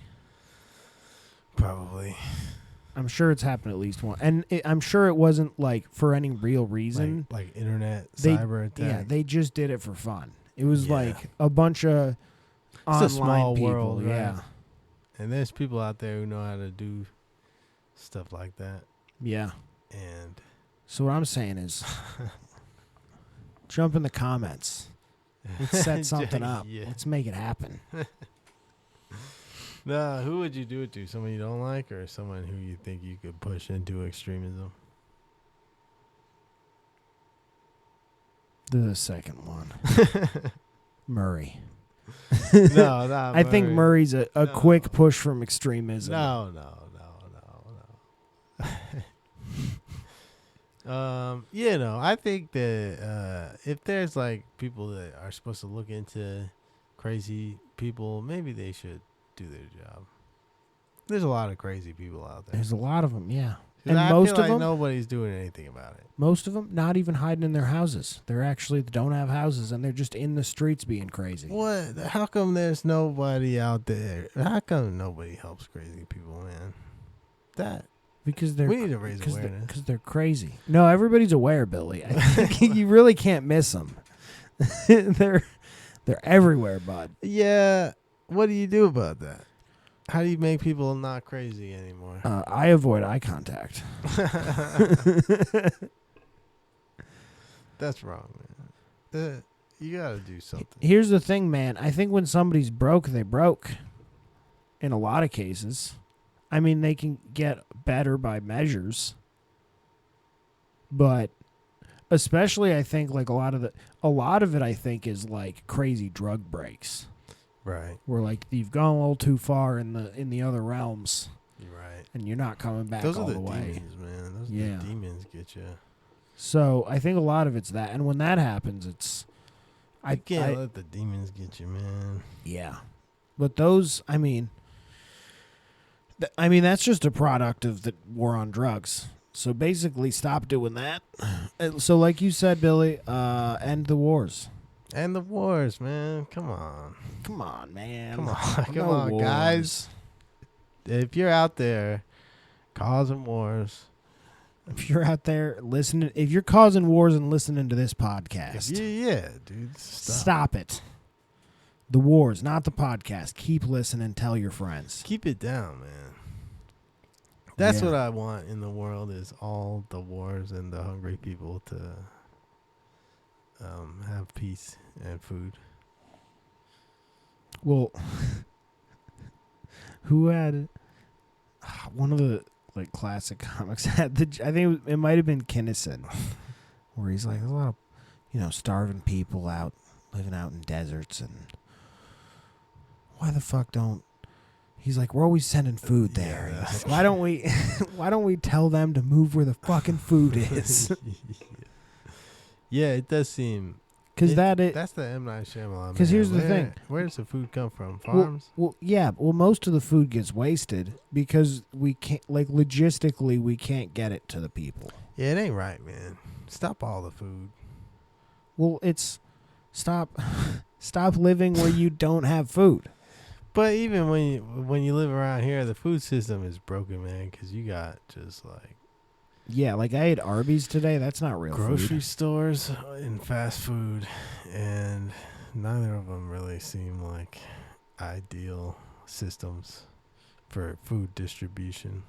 Probably. I'm sure it's happened at least once. And I'm sure it wasn't like for any real reason. Like internet cyber attack. Yeah, they just did it for fun. It was like a bunch of online it's a small people. world, right? Yeah. And there's people out there who know how to do stuff like that. Yeah. And so what I'm saying is jump in the comments. Let's set something up. Yeah. Let's make it happen. Nah, who would you do it to? Someone you don't like or someone who you think you could push into extremism? The second one. Murray. No, not I think Murray's a quick push from extremism. No. I think that if there's like people that are supposed to look into crazy people, maybe they should do their job. There's a lot of crazy people out there. There's a lot of them, yeah. And I most feel of like them, nobody's doing anything about it. Most of them not even hiding in their houses. They're actually don't have houses, and they're just in the streets being crazy. What? How come there's nobody out there? How come nobody helps crazy people, man? Because we need to raise awareness. Because they're crazy. No, everybody's aware, Billy. I think you really can't miss them. They're everywhere, bud. Yeah. What do you do about that? How do you make people not crazy anymore? I avoid eye contact. That's wrong, man. You got to do something. Here's the thing, man. I think when somebody's broke, they broke. In a lot of cases. I mean, they can get better by measures. But especially, I think, like a lot of it, I think, is like crazy drug breaks. Right. Where like you've gone a little too far in the other realms. You're right. And you're not coming back all the way. Demons, man. Those are the demons get you. So I think a lot of it's that, and when that happens, it's I can't let the demons get you, man. Yeah, but those, I mean, that's just a product of the war on drugs. So basically, stop doing that. So, like you said, Billy, end the wars. End the wars, man. Come on, man. Come on, guys. If you're out there causing wars, if you're out there listening, if you're causing wars and listening to this podcast, dude, stop it. The wars, not the podcast. Keep listening. Tell your friends. Keep it down, man. That's Yeah. what I want in the world is all the wars and the hungry people to have peace and food. Well, who had one of the like classic comics had the? I think it might have been Kinnison, where he's like, there's a lot of, starving people out living out in deserts, and why the fuck don't? He's like, we're always sending food there. Yeah. He's like, why don't we tell them to move where the fucking food is? Yeah, it does seem. Because That's the M. Night Shyamalan. 'Cause man. here's the thing. Where does the food come from? Farms? Well, yeah. Well, most of the food gets wasted because we can't, like, logistically, we can't get it to the people. Yeah, it ain't right, man. Stop all the food. Well, it's stop living where you don't have food. But even when you live around here, the food system is broken, man. Because you got just like Yeah, like I ate Arby's today. That's not real grocery food. stores and fast food, and neither of them really seem like ideal systems for food distribution.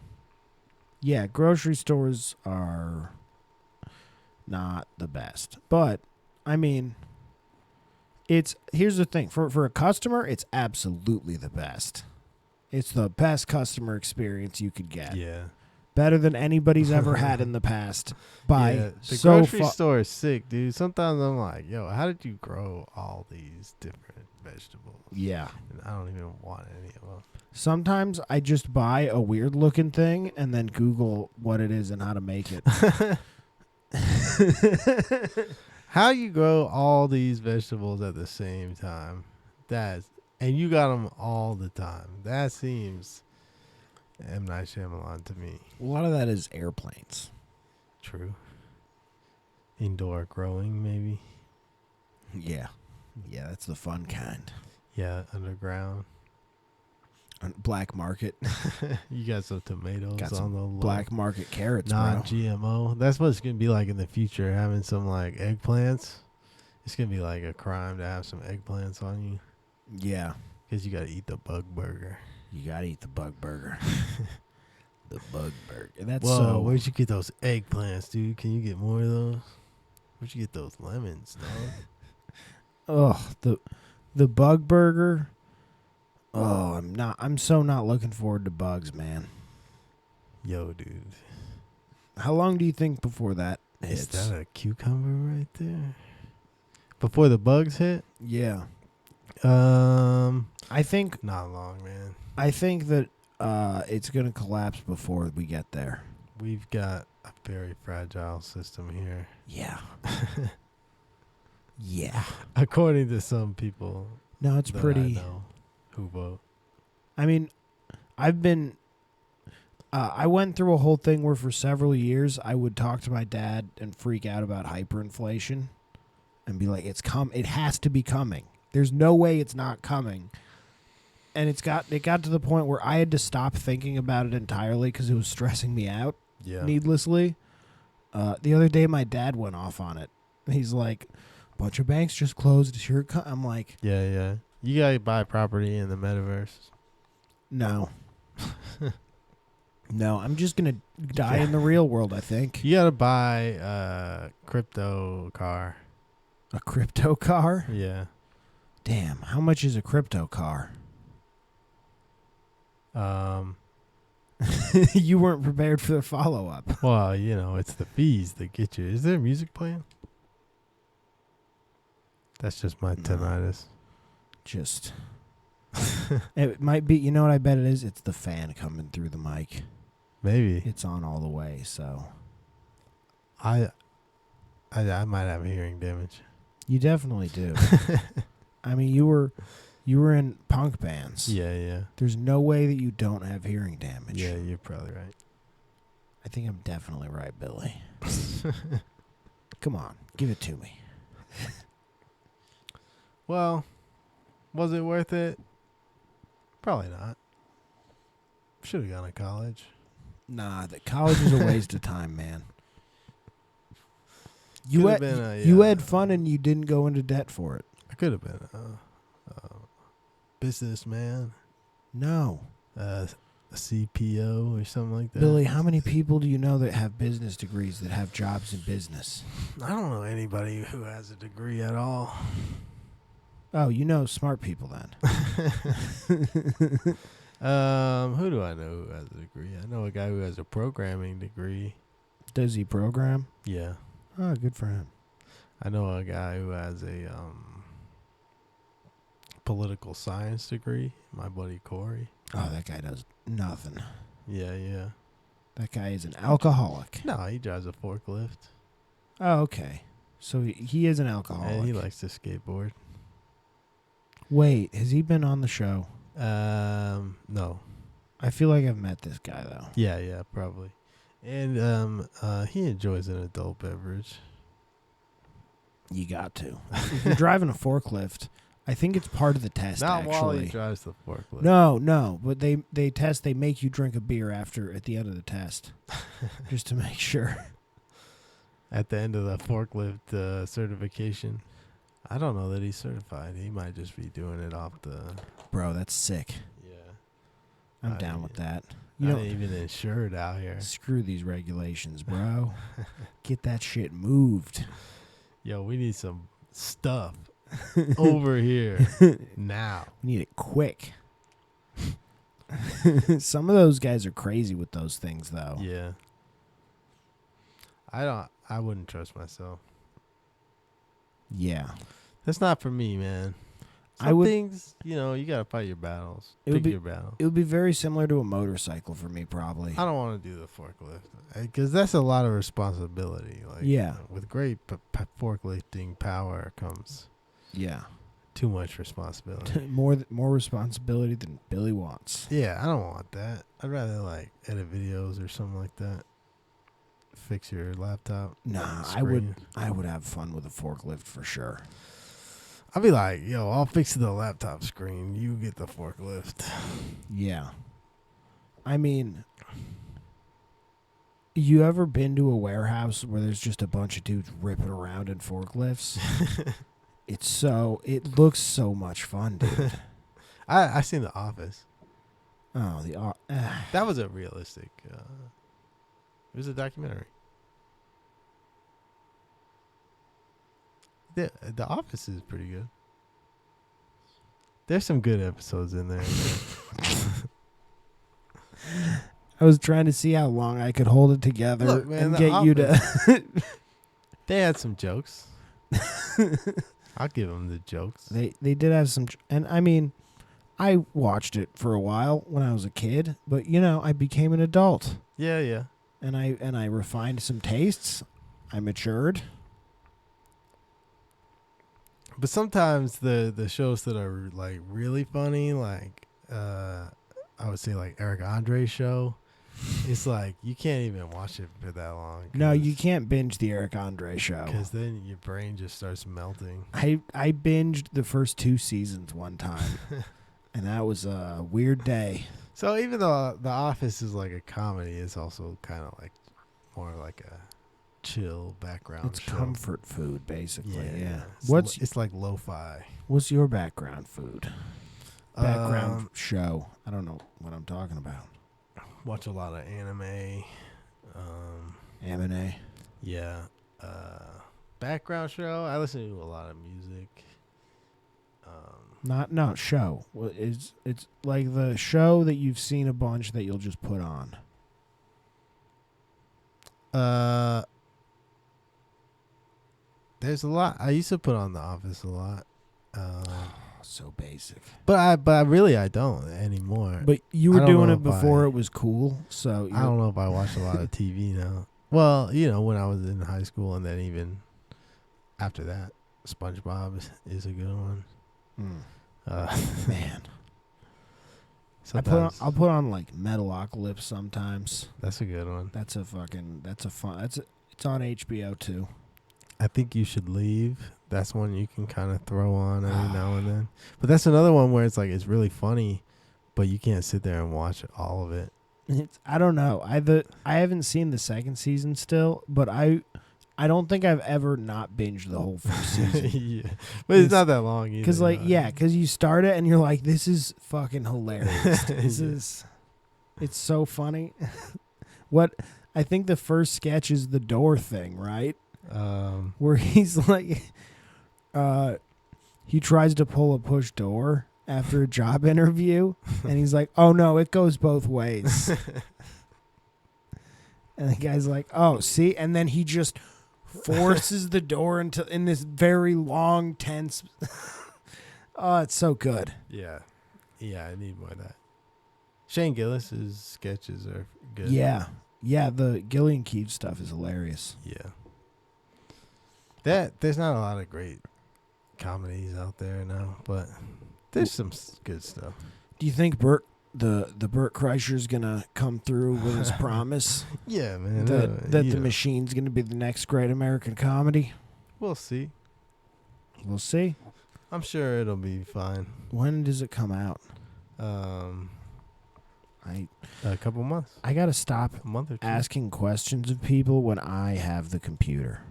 Yeah, grocery stores are not the best. But I mean, here's the thing. For a customer, it's absolutely the best. It's the best customer experience you could get. Yeah. Better than anybody's ever had in the past. The grocery store is sick, dude. Sometimes I'm like, yo, how did you grow all these different vegetables? Yeah. And I don't even want any of them. Sometimes I just buy a weird looking thing and then Google what it is and how to make it. How you grow all these vegetables at the same time? And you got them all the time. That seems M. Night Shyamalan to me. A lot of that is airplanes. True. Indoor growing, maybe. Yeah. Yeah, that's the fun kind. Yeah, underground. Black market. You got some tomatoes Got on some the low. black market carrots, bro. Non-GMO. That's what it's going to be like in the future, having some like eggplants. It's going to be like a crime to have some eggplants on you. Yeah. Because you got to eat the bug burger. You got to eat the bug burger. The bug burger. That's Whoa, where'd you get those eggplants, dude? Can you get more of those? Where'd you get those lemons, dog? The bug burger. Oh, I'm so not looking forward to bugs, man. Yo, dude. How long do you think before that Is hits? that a cucumber right there? Before the bugs hit? Yeah. I think not long, man. I think that it's going to collapse before we get there. We've got a very fragile system here. Yeah. Yeah. According to some people. No, it's that pretty. I know who vote. I mean, I've been. I went through a whole thing where for several years I would talk to my dad and freak out about hyperinflation, and be like, It has to be coming. There's no way it's not coming. And it got to the point where I had to stop thinking about it entirely because it was stressing me out needlessly. The other day, my dad went off on it. He's like, "A bunch of banks just closed. Here it comes." I'm like, Yeah. You gotta buy property in the metaverse. no. No, I'm just going to die in the real world, I think. You gotta buy a crypto car. A crypto car? Yeah. Damn, how much is a crypto car? You weren't prepared for the follow-up. Well, it's the fees that get you. Is there music playing? That's just my tinnitus. Just... It might be... You know what I bet it is? It's the fan coming through the mic. Maybe. It's on all the way, so... I might have hearing damage. You definitely do. I mean, you were in punk bands. Yeah. There's no way that you don't have hearing damage. Yeah, you're probably right. I think I'm definitely right, Billy. Come on, give it to me. Well, was it worth it? Probably not. Should have gone to college. Nah, the college is a waste of time, man. You Could've had, been you had fun and you didn't go into debt for it. I could have been a businessman. No. a CPO or something like that. Billy, how many people do you know that have business degrees that have jobs in business? I don't know anybody who has a degree at all. Oh, you know smart people then. Who do I know who has a degree? I know a guy who has a programming degree. Does he program? Yeah. Oh, good for him. I know a guy who has a political science degree. My buddy Corey. Oh, that guy does nothing. Yeah. That guy is an alcoholic. No, he drives a forklift. Oh, okay. So he is an alcoholic. And he likes to skateboard. Wait, has he been on the show? No. I feel like I've met this guy though. Yeah, probably. And he enjoys an adult beverage. You got to. If you're driving a forklift, I think it's part of the test. Not while he actually. drives the forklift. No, but they test. They make you drink a beer at the end of the test, just to make sure. At the end of the forklift certification, I don't know that he's certified. He might just be doing it off the. Bro, that's sick. Yeah, I'm down with that. You You not know, even insured out here. screw these regulations, bro. Get that shit moved. Yo, we need some stuff over here now. We need it quick. Some of those guys are crazy with those things, though. Yeah. I wouldn't trust myself. Yeah. That's not for me, man. Some I would- things, you gotta fight your battles. It would Pick be- your battle. It would be very similar to a motorcycle for me, probably. I don't want to do the forklift because that's a lot of responsibility. Like, Yeah. with great forklifting power comes Yeah. too much responsibility. More responsibility than Billy wants. Yeah, I don't want that. I'd rather like edit videos or something like that. Fix your laptop. Nah, screen. I would have fun with a forklift for sure. I'd be like, yo, I'll fix the laptop screen. You get the forklift. Yeah. I mean, you ever been to a warehouse where there's just a bunch of dudes ripping around in forklifts? It looks so much fun, dude. I seen The Office. Oh, That was a realistic. It was a documentary. The Office is pretty good. There's some good episodes in there. I was trying to see how long I could hold it together Look, man, and The get you to. They had some jokes. I'll give them the jokes. They did have some, and I mean, I watched it for a while when I was a kid, but I became an adult, Yeah. and I refined some tastes. I matured. But sometimes the shows that are like really funny, like I would say like Eric Andre's show, it's like you can't even watch it for that long. No, you can't binge the Eric Andre show. Because then your brain just starts melting. I binged the first 2 seasons one time, and that was a weird day. So even though The Office is like a comedy, it's also kind of like more like a chill background It's show. comfort food, basically. Yeah. It's like lo-fi. What's your background food? Background show. I don't know what I'm talking about. Watch a lot of anime. M&A. Yeah. Background show. I listen to a lot of music. Not show. It's like the show that you've seen a bunch that you'll just put on. There's a lot. I used to put on The Office a lot. So basic. But I don't anymore. But you I were don't doing know it if before I- it was cool, so I don't know if I watch a lot of TV now. Well, when I was in high school and then even after that, SpongeBob is a good one. Man. Sometimes I'll put on like Metalocalypse sometimes. that's a good one. It's on HBO too. I think you should leave. That's one you can kind of throw on every now and then. But that's another one where it's like it's really funny, but you can't sit there and watch all of it. I don't know. I haven't seen the second season still, but I don't think I've ever not binged the whole first season. Yeah, but it's not that long either. Because because you start it and you're like, this is fucking hilarious. This Yeah. is. It's so funny. What I think the first sketch is the door thing, right? Where he's like, he tries to pull a push door after a job interview, and he's like, "Oh no, it goes both ways." And the guy's like, "Oh, see," and then he just forces the door in this very long, tense. Oh, it's so good. Yeah. Yeah, I need more of that. Shane Gillis's sketches are good. Yeah. Yeah, the Gillian Keith stuff is hilarious. Yeah. There's not a lot of great comedies out there now, but there's some good stuff. Do you think Bert Kreischer's gonna come through with his promise Yeah, man. that the Machine's gonna be the next great American comedy? We'll see. We'll see. I'm sure it'll be fine. When does it come out? A couple months. I gotta stop A month or two. asking questions of people when I have the computer.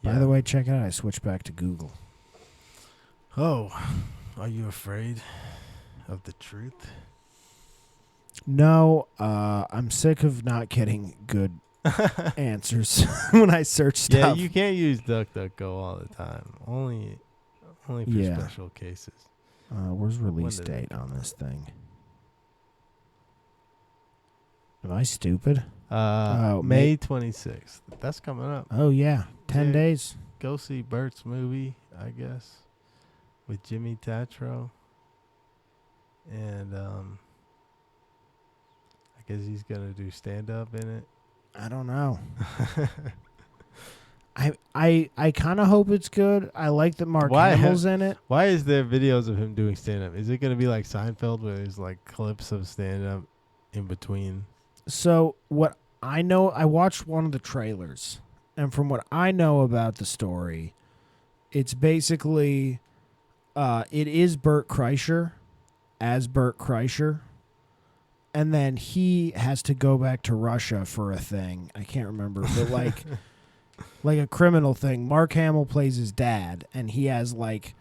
By Yeah. the way, check it out. I switched back to Google. Oh, are you afraid of the truth? No, I'm sick of not getting good answers when I search stuff. Yeah, you can't use DuckDuckGo all the time. Only for Yeah. special cases. Where's release When did it date on this thing? Am I stupid? May May- 26th. That's coming up. Oh yeah, 10 Yeah. days. Go see Bert's movie, I guess, with Jimmy Tatro. And I guess he's gonna do stand up in it. I don't know. I kind of hope it's good. I like that Mark Why? Hamill's in it. Why is there videos of him doing stand up? Is it gonna be like Seinfeld where there's like clips of stand up in between? So what I know, I watched one of the trailers, and from what I know about the story, it's basically, it is Bert Kreischer as Bert Kreischer, and then he has to go back to Russia for a thing. I can't remember, but like a criminal thing. Mark Hamill plays his dad, and he has like,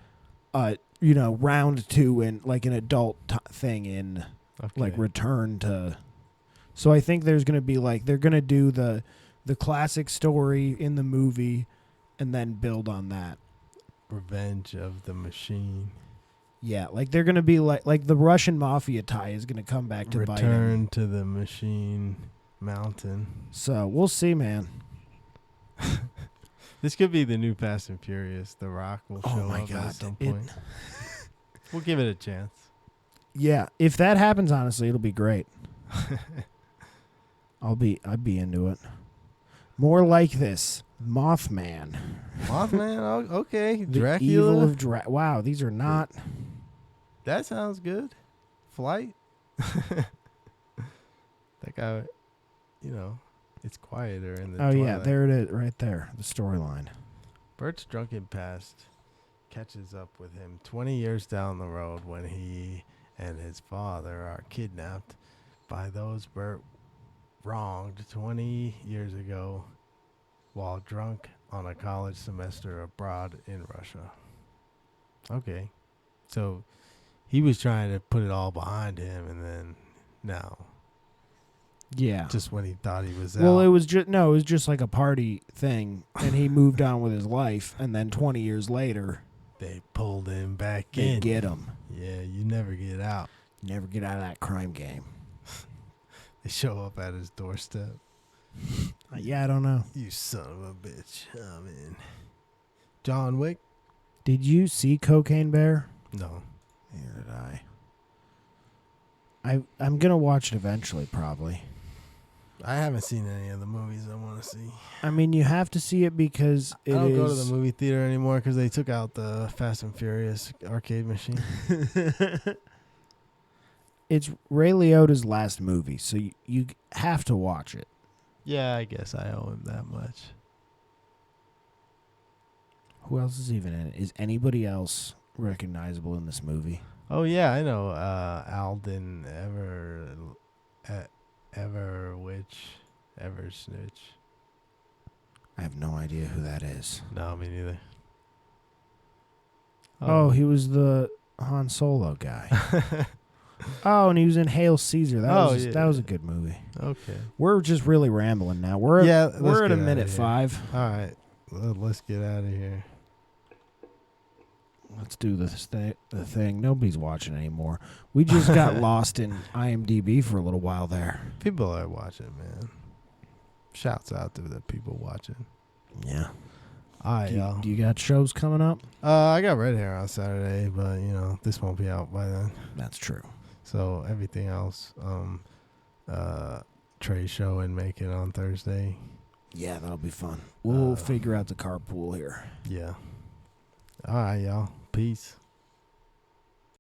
round 2 in like an adult thing in like Okay. Return to. So I think there's going to be like, they're going to do the classic story in the movie and then build on that. Revenge of the Machine. Yeah, like they're going to be like the Russian mafia tie is going to come back to bite him. Return to the Machine Mountain. So we'll see, man. This could be the new Fast and Furious. The Rock will show Oh my up God. at some point. We'll give it a chance. Yeah, if that happens, honestly, it'll be great. I'd be into it. More like this, Mothman. Mothman, okay. The Dracula. evil of wow, these are not. That sounds good. Flight. That guy, it's quieter in the Oh yeah, Twilight. there it is, right there, the storyline. Bert's drunken past catches up with him 20 years down the road when he and his father are kidnapped by those Bert wronged 20 years ago while drunk on a college semester abroad in Russia. Okay. So he was trying to put it all behind him, and then now, Yeah. just when he thought he was Well, out. it was just like a party thing, and he moved on with his life, and then 20 years later, They pulled him back they in. get him. Yeah, you never get out. Never get out of that crime game. They show up at his doorstep. Yeah, I don't know. You son of a bitch. I'm in. John Wick? Did you see Cocaine Bear? No. Neither did I'm gonna watch it eventually, probably. I haven't seen any of the movies I want to see. I mean, you have to see it because I don't go to the movie theater anymore because they took out the Fast and Furious arcade machine. It's Ray Liotta's last movie, so you have to watch it. Yeah, I guess I owe him that much. Who else is even in it? Is anybody else recognizable in this movie? Oh, yeah, I know. Alden Eversnitch. I have no idea who that is. No, me neither. Oh, he was the Han Solo guy. Oh, and he was in Hail Caesar. Yeah. That was a good movie. Okay. We're just really rambling now. We're at get a outta minute here. 5. All right. Let's get out of here. Let's do the thing. Nobody's watching anymore. We just got lost in IMDb for a little while there. People are watching, man. Shouts out to the people watching. Yeah. All right, y'all. Do you got shows coming up? I got Red Hair on Saturday, but this won't be out by then. That's true. So everything else, Trey's show and Make It on Thursday. Yeah, that'll be fun. We'll figure out the carpool here. Yeah. All right, y'all. Peace.